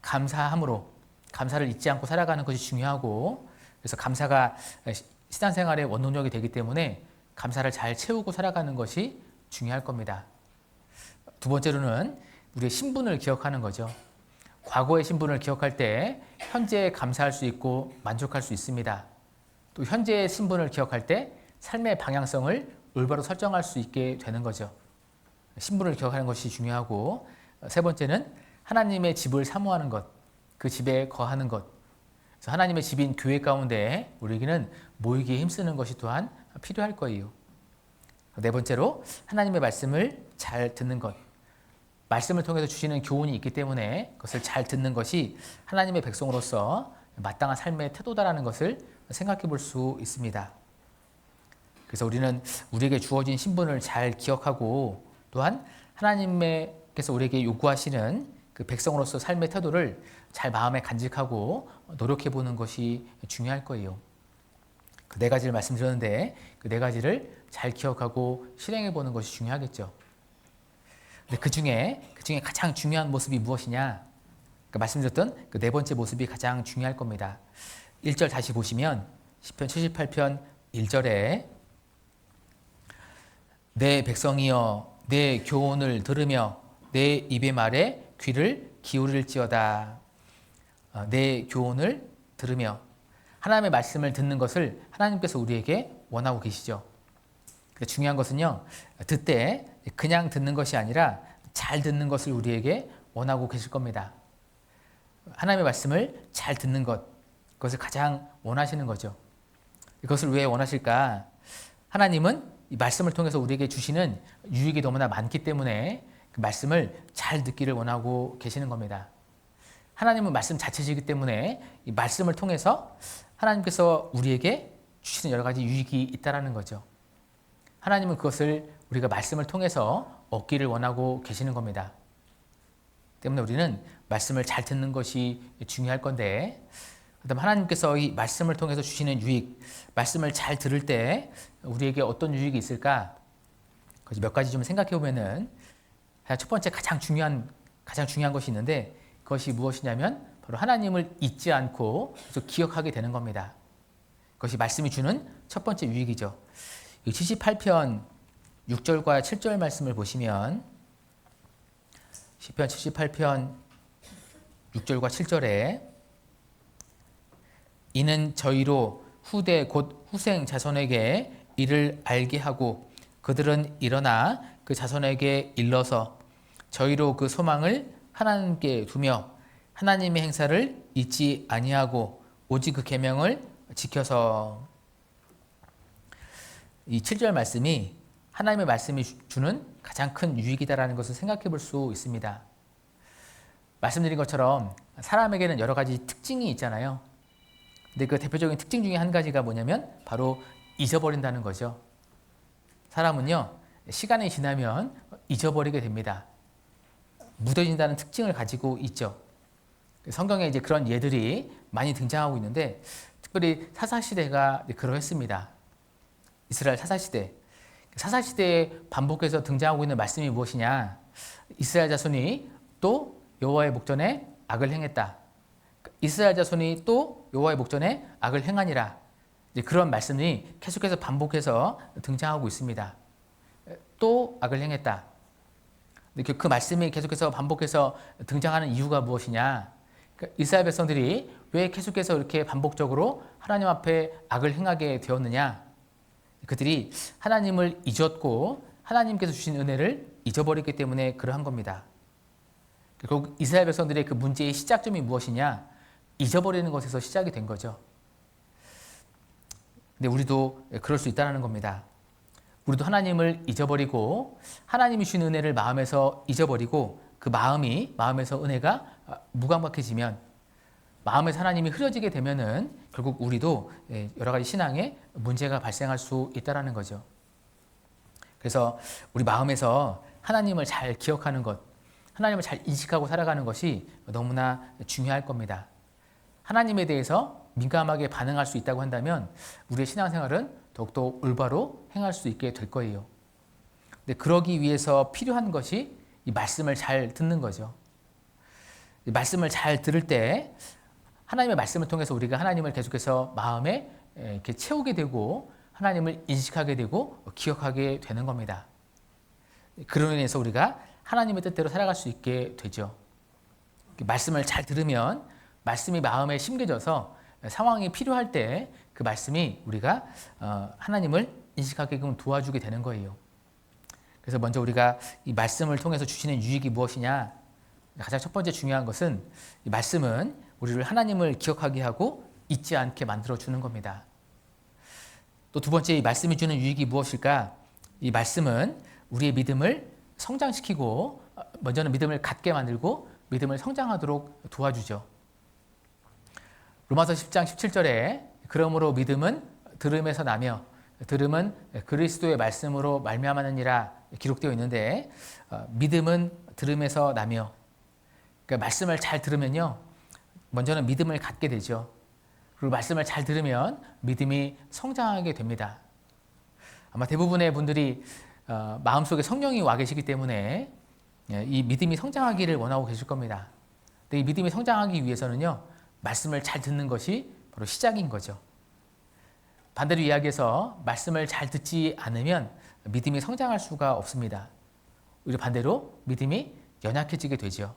감사함으로, 감사를 잊지 않고 살아가는 것이 중요하고, 그래서 감사가 신앙생활의 원동력이 되기 때문에 감사를 잘 채우고 살아가는 것이 중요할 겁니다. 두 번째로는 우리의 신분을 기억하는 거죠. 과거의 신분을 기억할 때 현재에 감사할 수 있고 만족할 수 있습니다. 또 현재의 신분을 기억할 때 삶의 방향성을 올바로 설정할 수 있게 되는 거죠. 신분을 기억하는 것이 중요하고, 세 번째는 하나님의 집을 사모하는 것, 그 집에 거하는 것. 그래서 하나님의 집인 교회 가운데 우리에게는 모이기에 힘쓰는 것이 또한 필요할 거예요. 네 번째로 하나님의 말씀을 잘 듣는 것. 말씀을 통해서 주시는 교훈이 있기 때문에 그것을 잘 듣는 것이 하나님의 백성으로서 마땅한 삶의 태도다라는 것을 생각해 볼 수 있습니다. 그래서 우리는 우리에게 주어진 신분을 잘 기억하고, 또한 하나님께서 우리에게 요구하시는 그 백성으로서 삶의 태도를 잘 마음에 간직하고 노력해 보는 것이 중요할 거예요. 그 4가지를 말씀드렸는데 그 4가지를 잘 기억하고 실행해 보는 것이 중요하겠죠. 근데 그 중에 가장 중요한 모습이 무엇이냐? 말씀드렸던 그 4번째 모습이 가장 중요할 겁니다. 1절 다시 보시면 시편 78편 1절에 내 백성이여 내 교훈을 들으며 내 입의 말에 귀를 기울일지어다. 내 교훈을 들으며, 하나님의 말씀을 듣는 것을 하나님께서 우리에게 원하고 계시죠. 중요한 것은요, 듣되 그냥 듣는 것이 아니라 잘 듣는 것을 우리에게 원하고 계실 겁니다. 하나님의 말씀을 잘 듣는 것, 그것을 가장 원하시는 거죠. 이것을 왜 원하실까? 하나님은 이 말씀을 통해서 우리에게 주시는 유익이 너무나 많기 때문에 그 말씀을 잘 듣기를 원하고 계시는 겁니다. 하나님은 말씀 자체이기 때문에 이 말씀을 통해서 하나님께서 우리에게 주시는 여러 가지 유익이 있다는 거죠. 하나님은 그것을 우리가 말씀을 통해서 얻기를 원하고 계시는 겁니다. 때문에 우리는 말씀을 잘 듣는 것이 중요할 건데, 그다음 하나님께서 이 말씀을 통해서 주시는 유익, 말씀을 잘 들을 때 우리에게 어떤 유익이 있을까? 몇 가지 좀 생각해 보면은, 첫 번째 가장 중요한 것이 있는데, 그것이 무엇이냐면 바로 하나님을 잊지 않고 계속 기억하게 되는 겁니다. 그것이 말씀이 주는 첫 번째 유익이죠. 78편 6절과 7절 말씀을 보시면, 시편 78편 6절과 7절에 이는 저희로 후대 곧 후생 자손에게 이를 알게 하고 그들은 일어나 그 자손에게 일러서 저희로 그 소망을 하나님께 두며 하나님의 행사를 잊지 아니하고 오직 그 계명을 지켜서. 이 7절 말씀이 하나님의 말씀이 주는 가장 큰 유익이다라는 것을 생각해 볼 수 있습니다. 말씀드린 것처럼 사람에게는 여러 가지 특징이 있잖아요. 근데 그 대표적인 특징 중에 한 가지가 뭐냐면 바로 잊어버린다는 거죠. 사람은요, 시간이 지나면 잊어버리게 됩니다. 무뎌진다는 특징을 가지고 있죠. 성경에 이제 그런 예들이 많이 등장하고 있는데, 특별히 사사시대가 그러했습니다. 이스라엘 사사시대. 사사시대에 반복해서 등장하고 있는 말씀이 무엇이냐? 이스라엘 자손이 또 여호와의 목전에 악을 행했다. 이스라엘 자손이 또 여호와의 목전에 악을 행하니라. 그런 말씀이 계속해서 반복해서 등장하고 있습니다. 또 악을 행했다. 그 말씀이 계속해서 반복해서 등장하는 이유가 무엇이냐? 이스라엘 백성들이 왜 계속해서 이렇게 반복적으로 하나님 앞에 악을 행하게 되었느냐? 그들이 하나님을 잊었고 하나님께서 주신 은혜를 잊어버렸기 때문에 그러한 겁니다. 결국 이스라엘 백성들의 그 문제의 시작점이 무엇이냐? 잊어버리는 것에서 시작이 된 거죠. 근데 우리도 그럴 수 있다는 겁니다. 우리도 하나님을 잊어버리고 하나님이 주신 은혜를 마음에서 잊어버리고 그 마음에서 은혜가 무감각해지면 마음에서 하나님이 흐려지게 되면은 결국 우리도 여러 가지 신앙에 문제가 발생할 수 있다는 거죠. 그래서 우리 마음에서 하나님을 잘 기억하는 것, 하나님을 잘 인식하고 살아가는 것이 너무나 중요할 겁니다. 하나님에 대해서 민감하게 반응할 수 있다고 한다면 우리의 신앙생활은 더욱더 올바로 행할 수 있게 될 거예요. 근데 그러기 위해서 필요한 것이 이 말씀을 잘 듣는 거죠. 이 말씀을 잘 들을 때 하나님의 말씀을 통해서 우리가 하나님을 계속해서 마음에 이렇게 채우게 되고 하나님을 인식하게 되고 기억하게 되는 겁니다. 그로 인해서 우리가 하나님의 뜻대로 살아갈 수 있게 되죠. 말씀을 잘 들으면 말씀이 마음에 심겨져서 상황이 필요할 때 그 말씀이 우리가 하나님을 인식하게끔 도와주게 되는 거예요. 그래서 먼저 우리가 이 말씀을 통해서 주시는 유익이 무엇이냐? 가장 첫 번째 중요한 것은 이 말씀은 우리를 하나님을 기억하게 하고 잊지 않게 만들어 주는 겁니다. 또 두 번째 이 말씀이 주는 유익이 무엇일까? 이 말씀은 우리의 믿음을 성장시키고 먼저는 믿음을 갖게 만들고 믿음을 성장하도록 도와주죠. 로마서 10장 17절에 그러므로 믿음은 들음에서 나며 들음은 그리스도의 말씀으로 말미암았느니라 기록되어 있는데 믿음은 들음에서 나며 그러니까 말씀을 잘 들으면요 먼저는 믿음을 갖게 되죠. 그리고 말씀을 잘 들으면 믿음이 성장하게 됩니다. 아마 대부분의 분들이 마음속에 성령이 와 계시기 때문에 이 믿음이 성장하기를 원하고 계실 겁니다. 근데 이 믿음이 성장하기 위해서는요 말씀을 잘 듣는 것이 바로 시작인 거죠. 반대로 이야기해서 말씀을 잘 듣지 않으면 믿음이 성장할 수가 없습니다. 오히려 반대로 믿음이 연약해지게 되죠.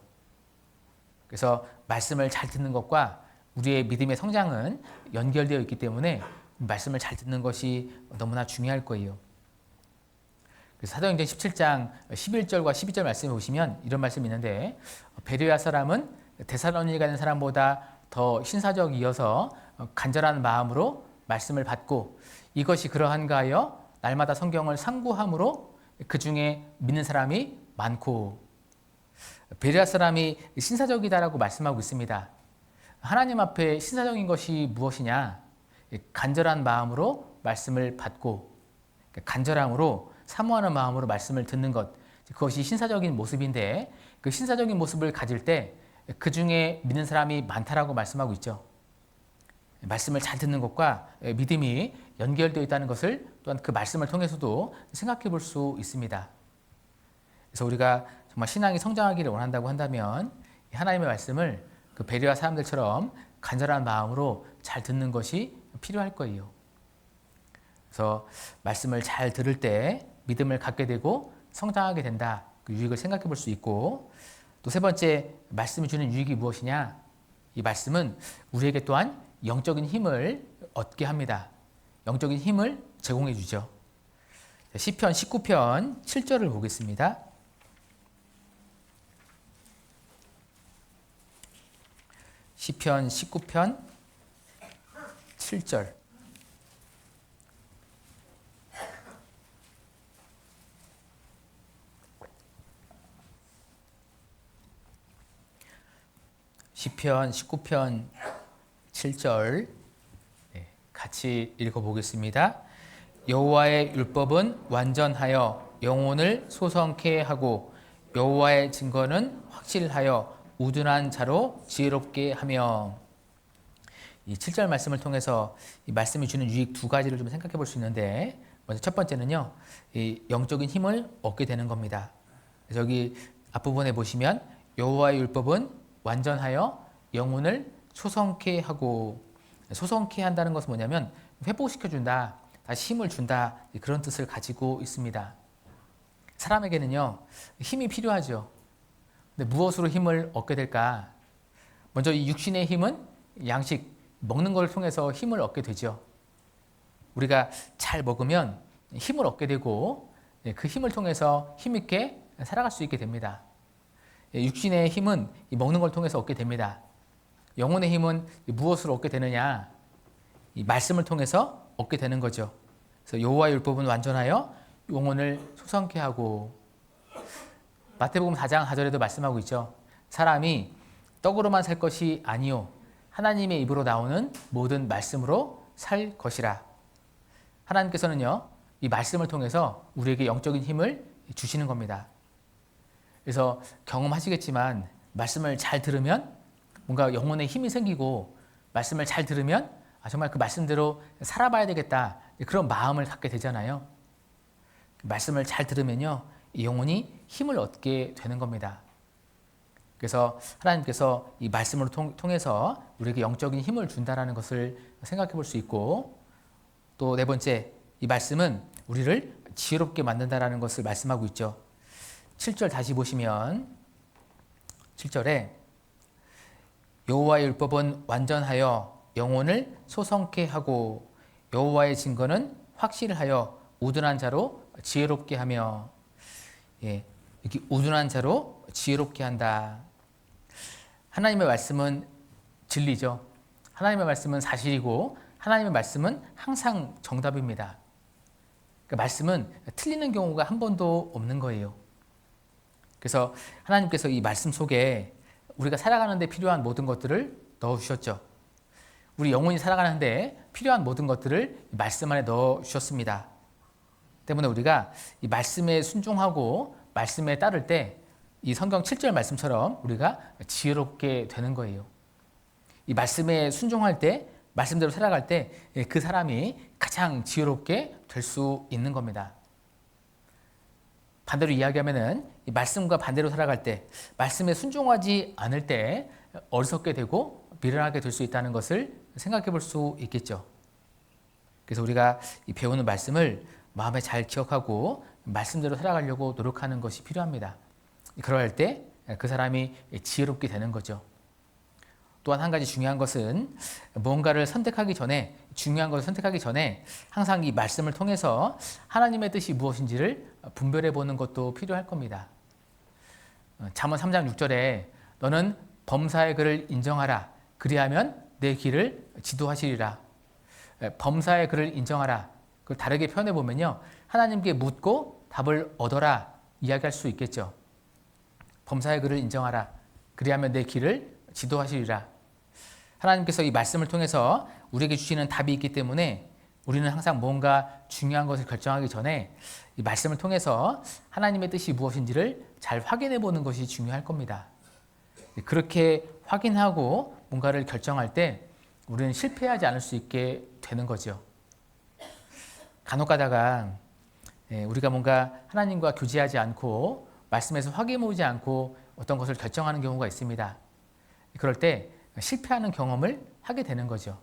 그래서 말씀을 잘 듣는 것과 우리의 믿음의 성장은 연결되어 있기 때문에 말씀을 잘 듣는 것이 너무나 중요할 거예요. 그래서 사도행전 17장 11절과 12절 말씀에 보시면 이런 말씀이 있는데 베레아 사람은 데살로니가 있는 사람보다 더 신사적이어서 간절한 마음으로 말씀을 받고 이것이 그러한가 하여 날마다 성경을 상고함으로 그 중에 믿는 사람이 많고 베레아 사람이 신사적이다라고 말씀하고 있습니다. 하나님 앞에 신사적인 것이 무엇이냐? 간절한 마음으로 말씀을 받고 간절함으로 사모하는 마음으로 말씀을 듣는 것 그것이 신사적인 모습인데 그 신사적인 모습을 가질 때 그 중에 믿는 사람이 많다라고 말씀하고 있죠. 말씀을 잘 듣는 것과 믿음이 연결되어 있다는 것을 또한 그 말씀을 통해서도 생각해 볼 수 있습니다. 그래서 우리가 정말 신앙이 성장하기를 원한다고 한다면 하나님의 말씀을 그 베레아 사람들처럼 간절한 마음으로 잘 듣는 것이 필요할 거예요. 그래서 말씀을 잘 들을 때 믿음을 갖게 되고 성장하게 된다. 그 유익을 생각해 볼 수 있고 또 세 번째 말씀이 주는 유익이 무엇이냐? 이 말씀은 우리에게 또한 영적인 힘을 얻게 합니다. 영적인 힘을 제공해 주죠. 시편 19편 7절을 보겠습니다. 시편 19편 7절 시편 19편 7절 같이 읽어보겠습니다. 여호와의 율법은 완전하여 영혼을 소성케 하고 여호와의 증거는 확실하여 우둔한 자로 지혜롭게 하며. 이 7절 말씀을 통해서 이 말씀이 주는 유익 두 가지를 좀 생각해 볼 수 있는데, 먼저 첫 번째는요, 이 영적인 힘을 얻게 되는 겁니다. 저기 앞부분에 보시면 여호와의 율법은 완전하여 영혼을 소성케 하고, 소성케 한다는 것은 뭐냐면 회복시켜 준다, 다시 힘을 준다, 그런 뜻을 가지고 있습니다. 사람에게는요 힘이 필요하죠. 근데 무엇으로 힘을 얻게 될까? 먼저 이 육신의 힘은 양식, 먹는 걸 통해서 힘을 얻게 되죠. 우리가 잘 먹으면 힘을 얻게 되고 그 힘을 통해서 힘있게 살아갈 수 있게 됩니다. 육신의 힘은 먹는 걸 통해서 얻게 됩니다. 영혼의 힘은 무엇으로 얻게 되느냐? 이 말씀을 통해서 얻게 되는 거죠. 그래서 여호와의 율법은 완전하여 영혼을 소성케 하고, 마태복음 4장 4절에도 말씀하고 있죠. 사람이 떡으로만 살 것이 아니요 하나님의 입으로 나오는 모든 말씀으로 살 것이라. 하나님께서는요 이 말씀을 통해서 우리에게 영적인 힘을 주시는 겁니다. 그래서 경험하시겠지만 말씀을 잘 들으면 뭔가 영혼에 힘이 생기고, 말씀을 잘 들으면 정말 그 말씀대로 살아봐야 되겠다, 그런 마음을 갖게 되잖아요. 말씀을 잘 들으면요 이 영혼이 힘을 얻게 되는 겁니다. 그래서 하나님께서 이 말씀을 통해서 우리에게 영적인 힘을 준다는 것을 생각해 볼 수 있고, 또 네 번째, 이 말씀은 우리를 지혜롭게 만든다는 것을 말씀하고 있죠. 7절 다시 보시면 7절에 여호와의 율법은 완전하여 영혼을 소성케 하고 여호와의 증거는 확실하여 우둔한 자로 지혜롭게 하며. 이렇게 우둔한 자로 지혜롭게 한다. 하나님의 말씀은 진리죠. 하나님의 말씀은 사실이고 하나님의 말씀은 항상 정답입니다. 그 말씀은 틀리는 경우가 한 번도 없는 거예요. 그래서 하나님께서 이 말씀 속에 우리가 살아가는 데 필요한 모든 것들을 넣어주셨죠. 우리 영혼이 살아가는 데 필요한 모든 것들을 말씀 안에 넣어주셨습니다. 때문에 우리가 이 말씀에 순종하고 말씀에 따를 때 이 성경 7절 말씀처럼 우리가 지혜롭게 되는 거예요. 이 말씀에 순종할 때, 말씀대로 살아갈 때 그 사람이 가장 지혜롭게 될 수 있는 겁니다. 반대로 이야기하면은 이 말씀과 반대로 살아갈 때, 말씀에 순종하지 않을 때 어리석게 되고 미련하게 될 수 있다는 것을 생각해 볼 수 있겠죠. 그래서 우리가 이 배우는 말씀을 마음에 잘 기억하고 말씀대로 살아가려고 노력하는 것이 필요합니다. 그럴 때 그 사람이 지혜롭게 되는 거죠. 또한 한 가지 중요한 것은 뭔가를 선택하기 전에, 중요한 것을 선택하기 전에 항상 이 말씀을 통해서 하나님의 뜻이 무엇인지를 분별해 보는 것도 필요할 겁니다. 잠언 3장 6절에 너는 범사의 글을 인정하라. 그리하면 내 길을 지도하시리라. 범사의 글을 인정하라. 그걸 다르게 표현해 보면요, 하나님께 묻고 답을 얻어라 이야기할 수 있겠죠. 범사의 글을 인정하라. 그리하면 내 길을 지도하시리라. 하나님께서 이 말씀을 통해서 우리에게 주시는 답이 있기 때문에 우리는 항상 뭔가 중요한 것을 결정하기 전에 이 말씀을 통해서 하나님의 뜻이 무엇인지를 잘 확인해 보는 것이 중요할 겁니다. 그렇게 확인하고 뭔가를 결정할 때 우리는 실패하지 않을 수 있게 되는 거죠. 간혹 가다가 우리가 뭔가 하나님과 교제하지 않고 말씀에서 확인해 보지 않고 어떤 것을 결정하는 경우가 있습니다. 그럴 때 실패하는 경험을 하게 되는 거죠.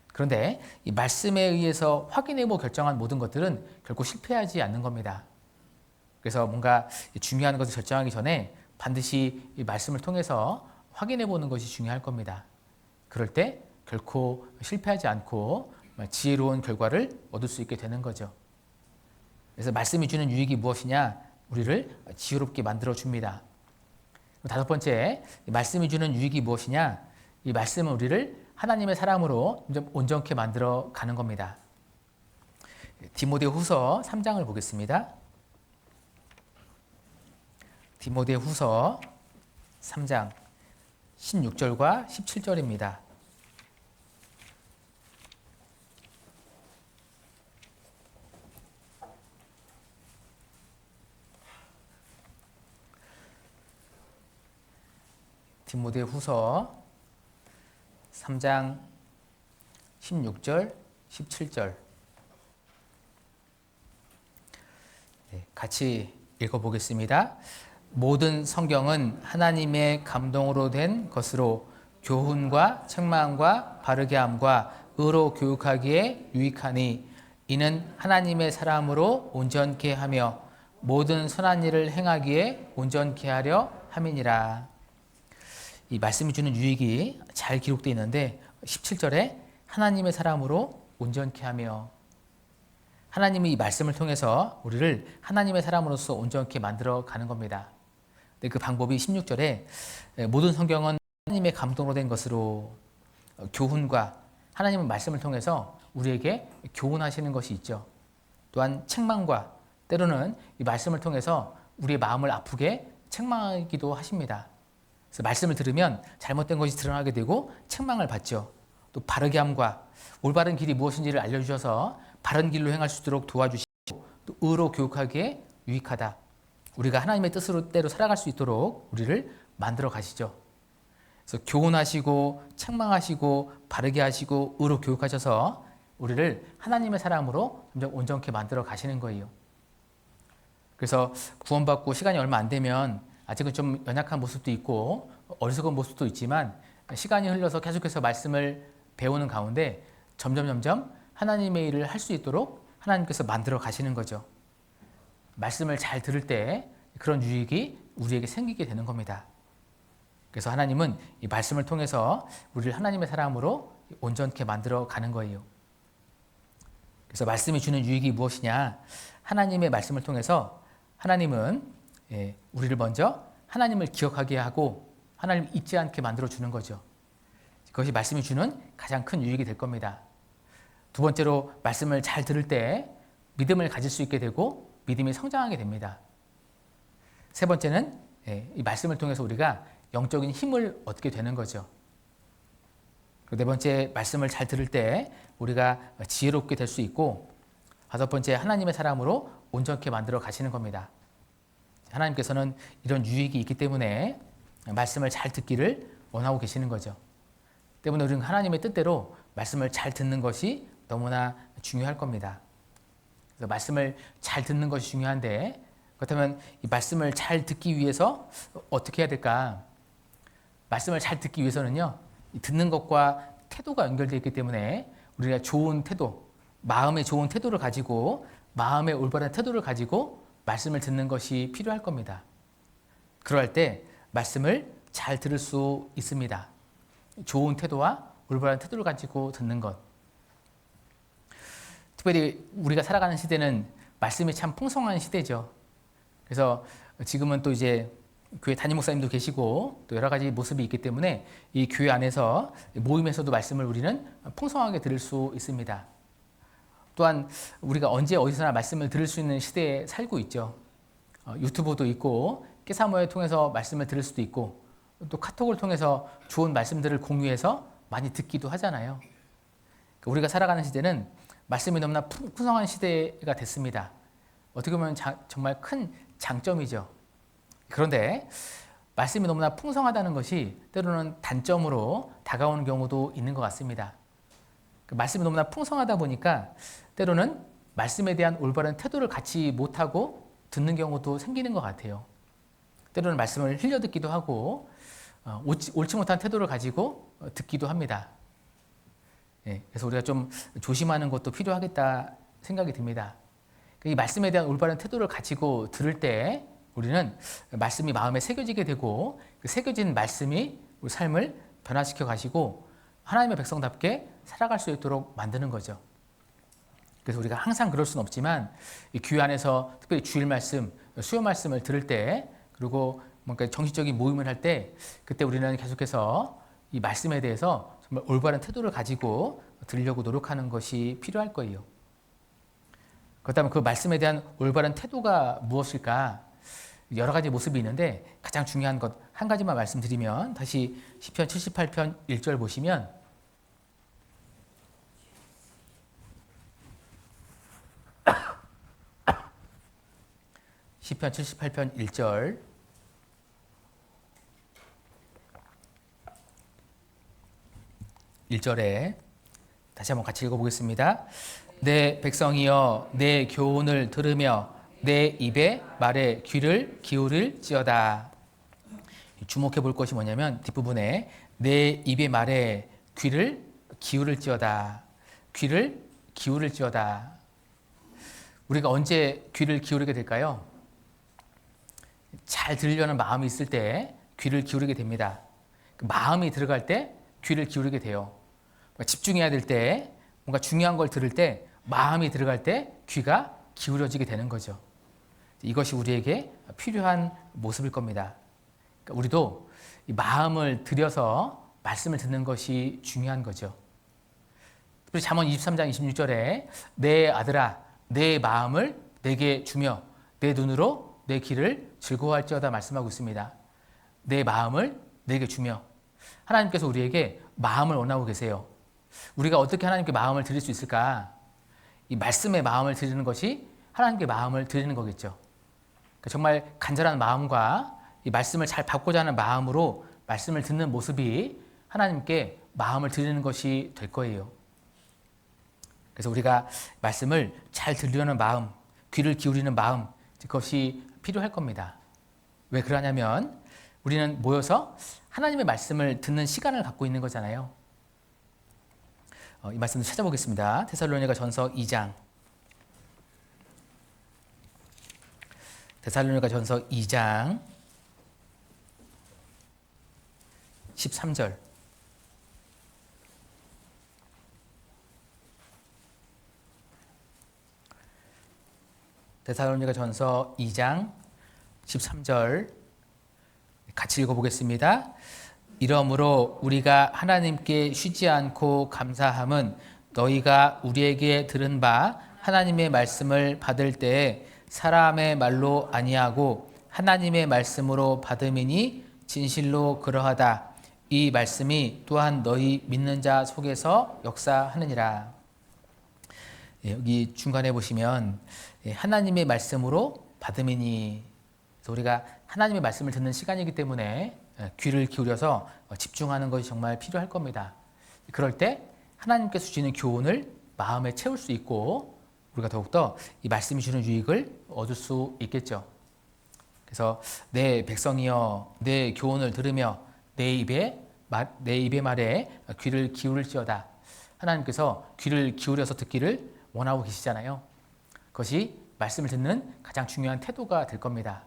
그런데 이 말씀에 의해서 확인해보고 결정한 모든 것들은 결코 실패하지 않는 겁니다. 그래서 뭔가 중요한 것을 결정하기 전에 반드시 이 말씀을 통해서 확인해보는 것이 중요할 겁니다. 그럴 때 결코 실패하지 않고 지혜로운 결과를 얻을 수 있게 되는 거죠. 그래서 말씀이 주는 유익이 무엇이냐? 우리를 지혜롭게 만들어줍니다. 다섯 번째, 말씀이 주는 유익이 무엇이냐? 이 말씀은 우리를 하나님의 사람으로 온전케 만들어 가는 겁니다. 디모데후서 3장을 보겠습니다. 디모데후서 3장 16절과 17절입니다. 디모데후서 3장 16절, 17절 같이 읽어보겠습니다. 모든 성경은 하나님의 감동으로 된 것으로 교훈과 책망과 바르게 함과 의로 교육하기에 유익하니 이는 하나님의 사람으로 온전케 하며 모든 선한 일을 행하기에 온전케 하려 함이니라. 이 말씀이 주는 유익이 잘 기록되어 있는데 17절에 하나님의 사람으로 온전케 하며, 하나님이 이 말씀을 통해서 우리를 하나님의 사람으로서 온전케 만들어 가는 겁니다. 근데 그 방법이 16절에 모든 성경은 하나님의 감동으로 된 것으로, 교훈과 하나님의 말씀을 통해서 우리에게 교훈하시는 것이 있죠. 또한 책망과, 때로는 이 말씀을 통해서 우리의 마음을 아프게 책망하기도 하십니다. 그래서 말씀을 들으면 잘못된 것이 드러나게 되고 책망을 받죠. 또 바르게 함과, 올바른 길이 무엇인지를 알려주셔서 바른 길로 행할 수 있도록 도와주시고, 또 의로 교육하기에 유익하다. 우리가 하나님의 뜻대로 살아갈 수 있도록 우리를 만들어 가시죠. 그래서 교훈하시고 책망하시고 바르게 하시고 의로 교육하셔서 우리를 하나님의 사람으로 점점 온전케 만들어 가시는 거예요. 그래서 구원받고 시간이 얼마 안 되면 아직은 좀 연약한 모습도 있고 어리석은 모습도 있지만, 시간이 흘러서 계속해서 말씀을 배우는 가운데 점점 하나님의 일을 할 수 있도록 하나님께서 만들어 가시는 거죠. 말씀을 잘 들을 때 그런 유익이 우리에게 생기게 되는 겁니다. 그래서 하나님은 이 말씀을 통해서 우리를 하나님의 사람으로 온전케 만들어 가는 거예요. 그래서 말씀이 주는 유익이 무엇이냐? 하나님의 말씀을 통해서 하나님은 우리를 먼저 하나님을 기억하게 하고 하나님을 잊지 않게 만들어 주는 거죠. 그것이 말씀이 주는 가장 큰 유익이 될 겁니다. 두 번째로, 말씀을 잘 들을 때 믿음을 가질 수 있게 되고 믿음이 성장하게 됩니다. 세 번째는 이 말씀을 통해서 우리가 영적인 힘을 얻게 되는 거죠. 네 번째, 말씀을 잘 들을 때 우리가 지혜롭게 될 수 있고, 다섯 번째, 하나님의 사람으로 온전케 만들어 가시는 겁니다. 하나님께서는 이런 유익이 있기 때문에 말씀을 잘 듣기를 원하고 계시는 거죠. 때문에 우리는 하나님의 뜻대로 말씀을 잘 듣는 것이 너무나 중요할 겁니다. 그래서 말씀을 잘 듣는 것이 중요한데, 그렇다면 이 말씀을 잘 듣기 위해서 어떻게 해야 될까? 말씀을 잘 듣기 위해서는요, 듣는 것과 태도가 연결되어 있기 때문에 우리가 좋은 태도, 마음의 좋은 태도를 가지고, 마음의 올바른 태도를 가지고 말씀을 듣는 것이 필요할 겁니다. 그럴 때 말씀을 잘 들을 수 있습니다. 좋은 태도와 올바른 태도를 가지고 듣는 것. 특별히 우리가 살아가는 시대는 말씀이 참 풍성한 시대죠. 그래서 지금은 또 이제 교회 담임 목사님도 계시고 또 여러 가지 모습이 있기 때문에 이 교회 안에서 모임에서도 말씀을 우리는 풍성하게 들을 수 있습니다. 또한 우리가 언제 어디서나 말씀을 들을 수 있는 시대에 살고 있죠. 유튜브도 있고 깨사모를 통해서 말씀을 들을 수도 있고, 또 카톡을 통해서 좋은 말씀들을 공유해서 많이 듣기도 하잖아요. 우리가 살아가는 시대는 말씀이 너무나 풍성한 시대가 됐습니다. 어떻게 보면 정말 큰 장점이죠. 그런데 말씀이 너무나 풍성하다는 것이 때로는 단점으로 다가오는 경우도 있는 것 같습니다. 말씀이 너무나 풍성하다 보니까 때로는 말씀에 대한 올바른 태도를 갖지 못하고 듣는 경우도 생기는 것 같아요. 때로는 말씀을 흘려 듣기도 하고 옳지 못한 태도를 가지고 듣기도 합니다. 그래서 우리가 좀 조심하는 것도 필요하겠다 생각이 듭니다. 이 말씀에 대한 올바른 태도를 가지고 들을 때 우리는 말씀이 마음에 새겨지게 되고, 그 새겨진 말씀이 우리 삶을 변화시켜 가시고 하나님의 백성답게 살아갈 수 있도록 만드는 거죠. 그래서 우리가 항상 그럴 수는 없지만 이 교회 안에서 특별히 주일 말씀, 수요 말씀을 들을 때, 그리고 뭔가 정식적인 모임을 할 때, 그때 우리는 계속해서 이 말씀에 대해서 정말 올바른 태도를 가지고 들으려고 노력하는 것이 필요할 거예요. 그렇다면 그 말씀에 대한 올바른 태도가 무엇일까? 여러 가지 모습이 있는데 가장 중요한 것 한 가지만 말씀드리면 다시 시편 78편 1절 보시면 시편 78편 1절 (1절에) 다시 한번 같이 읽어보겠습니다. 내 백성이여 내 교훈을 들으며 내 입의 말에 귀를 기울일지어다. 주목해 볼 것이 뭐냐면 뒷부분에 내 입의 말에 귀를 기울일지어다. 귀를 기울일지어다. 우리가 언제 귀를 기울이게 될까요? 잘 들으려는 마음이 있을 때 귀를 기울이게 됩니다. 마음이 들어갈 때 귀를 기울이게 돼요. 집중해야 될 때, 뭔가 중요한 걸 들을 때, 마음이 들어갈 때 귀가 기울여지게 되는 거죠. 이것이 우리에게 필요한 모습일 겁니다. 그러니까 우리도 이 마음을 들여서 말씀을 듣는 것이 중요한 거죠. 그리고 잠언 23장 26절에 내 아들아 내 마음을 내게 주며 내 눈으로 내 귀를 즐거워할지어다 말씀하고 있습니다. 내 마음을 내게 주며 하나님께서 우리에게 마음을 원하고 계세요. 우리가 어떻게 하나님께 마음을 드릴 수 있을까? 이 말씀의 마음을 드리는 것이 하나님께 마음을 드리는 거겠죠. 그러니까 정말 간절한 마음과 이 말씀을 잘 받고자 하는 마음으로 말씀을 듣는 모습이 하나님께 마음을 드리는 것이 될 거예요. 그래서 우리가 말씀을 잘 들으려는 마음, 귀를 기울이는 마음, 그것이 필요할 겁니다. 왜 그러냐면 우리는 모여서 하나님의 말씀을 듣는 시간을 갖고 있는 거잖아요. 이 말씀을 찾아보겠습니다. 데살로니가 전서 2장. 데살로니가 전서 2장 13절. 데살로니가 전서 2장 13절 같이 읽어보겠습니다. 이러므로 우리가 하나님께 쉬지 않고 감사함은 너희가 우리에게 들은 바 하나님의 말씀을 받을 때에 사람의 말로 아니하고 하나님의 말씀으로 받음이니 진실로 그러하다. 이 말씀이 또한 너희 믿는 자 속에서 역사하느니라. 여기 중간에 보시면 하나님의 말씀으로 받음이니, 그래서 우리가 하나님의 말씀을 듣는 시간이기 때문에 귀를 기울여서 집중하는 것이 정말 필요할 겁니다. 그럴 때 하나님께서 주시는 교훈을 마음에 채울 수 있고 우리가 더욱더 이 말씀이 주는 유익을 얻을 수 있겠죠. 그래서 내 백성이여 내 교훈을 들으며 내 입의 말에 귀를 기울일지어다. 하나님께서 귀를 기울여서 듣기를 원하고 계시잖아요. 그것이 말씀을 듣는 가장 중요한 태도가 될 겁니다.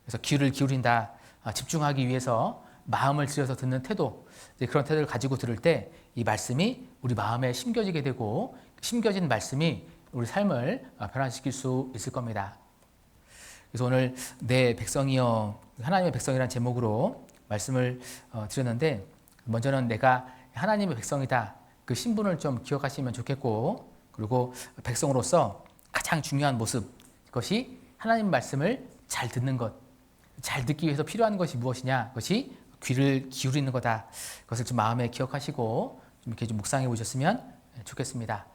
그래서 귀를 기울인다, 집중하기 위해서 마음을 들여서 듣는 태도, 그런 태도를 가지고 들을 때 이 말씀이 우리 마음에 심겨지게 되고 심겨진 말씀이 우리 삶을 변화시킬 수 있을 겁니다. 그래서 오늘 내 백성이여, 하나님의 백성이라는 제목으로 말씀을 드렸는데, 먼저는 내가 하나님의 백성이다, 그 신분을 좀 기억하시면 좋겠고, 그리고 백성으로서 가장 중요한 모습, 그것이 하나님 말씀을 잘 듣는 것, 잘 듣기 위해서 필요한 것이 무엇이냐, 그것이 귀를 기울이는 거다. 그것을 좀 마음에 기억하시고 좀 이렇게 좀 묵상해 보셨으면 좋겠습니다.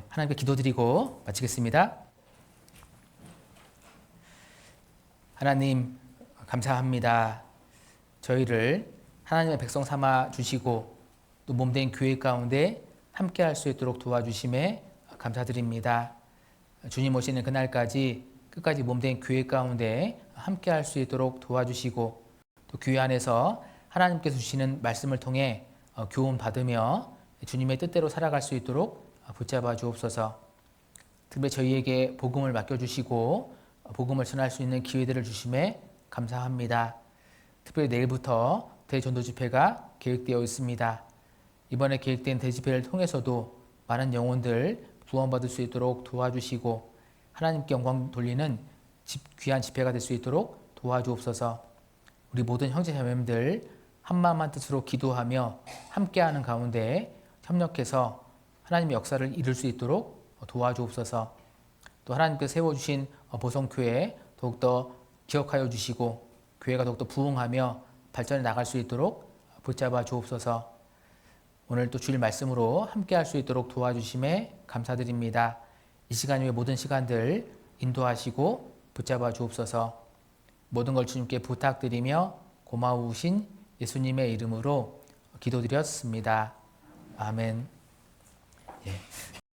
하나님께 기도드리고 마치겠습니다. 하나님 감사합니다. 저희를 하나님의 백성 삼아 주시고 또 몸된 교회 가운데 함께 할 수 있도록 도와주심에 감사드립니다. 주님 오시는 그날까지 끝까지 몸된 교회 가운데 함께 할 수 있도록 도와주시고 또 교회 안에서 하나님께서 주시는 말씀을 통해 교훈 받으며 주님의 뜻대로 살아갈 수 있도록 붙잡아 주옵소서. 특별히 저희에게 복음을 맡겨주시고 복음을 전할 수 있는 기회들을 주심에 감사합니다. 특별히 내일부터 대전도 집회가 계획되어 있습니다. 이번에 계획된 대집회를 통해서도 많은 영혼들 구원받을 수 있도록 도와주시고 하나님께 영광 돌리는 귀한 집회가 될 수 있도록 도와주옵소서. 우리 모든 형제 자매님들 한마음 한뜻으로 기도하며 함께하는 가운데 협력해서 하나님의 역사를 이룰 수 있도록 도와주옵소서. 또 하나님께서 세워주신 보성교회 더욱더 기억하여 주시고 교회가 더욱더 부흥하며 발전해 나갈 수 있도록 붙잡아 주옵소서. 오늘 또 주일 말씀으로 함께 할 수 있도록 도와주심에 감사드립니다. 이 시간 외 모든 시간들 인도하시고 붙잡아 주옵소서. 모든 걸 주님께 부탁드리며 고마우신 예수님의 이름으로 기도드렸습니다. 아멘. 예.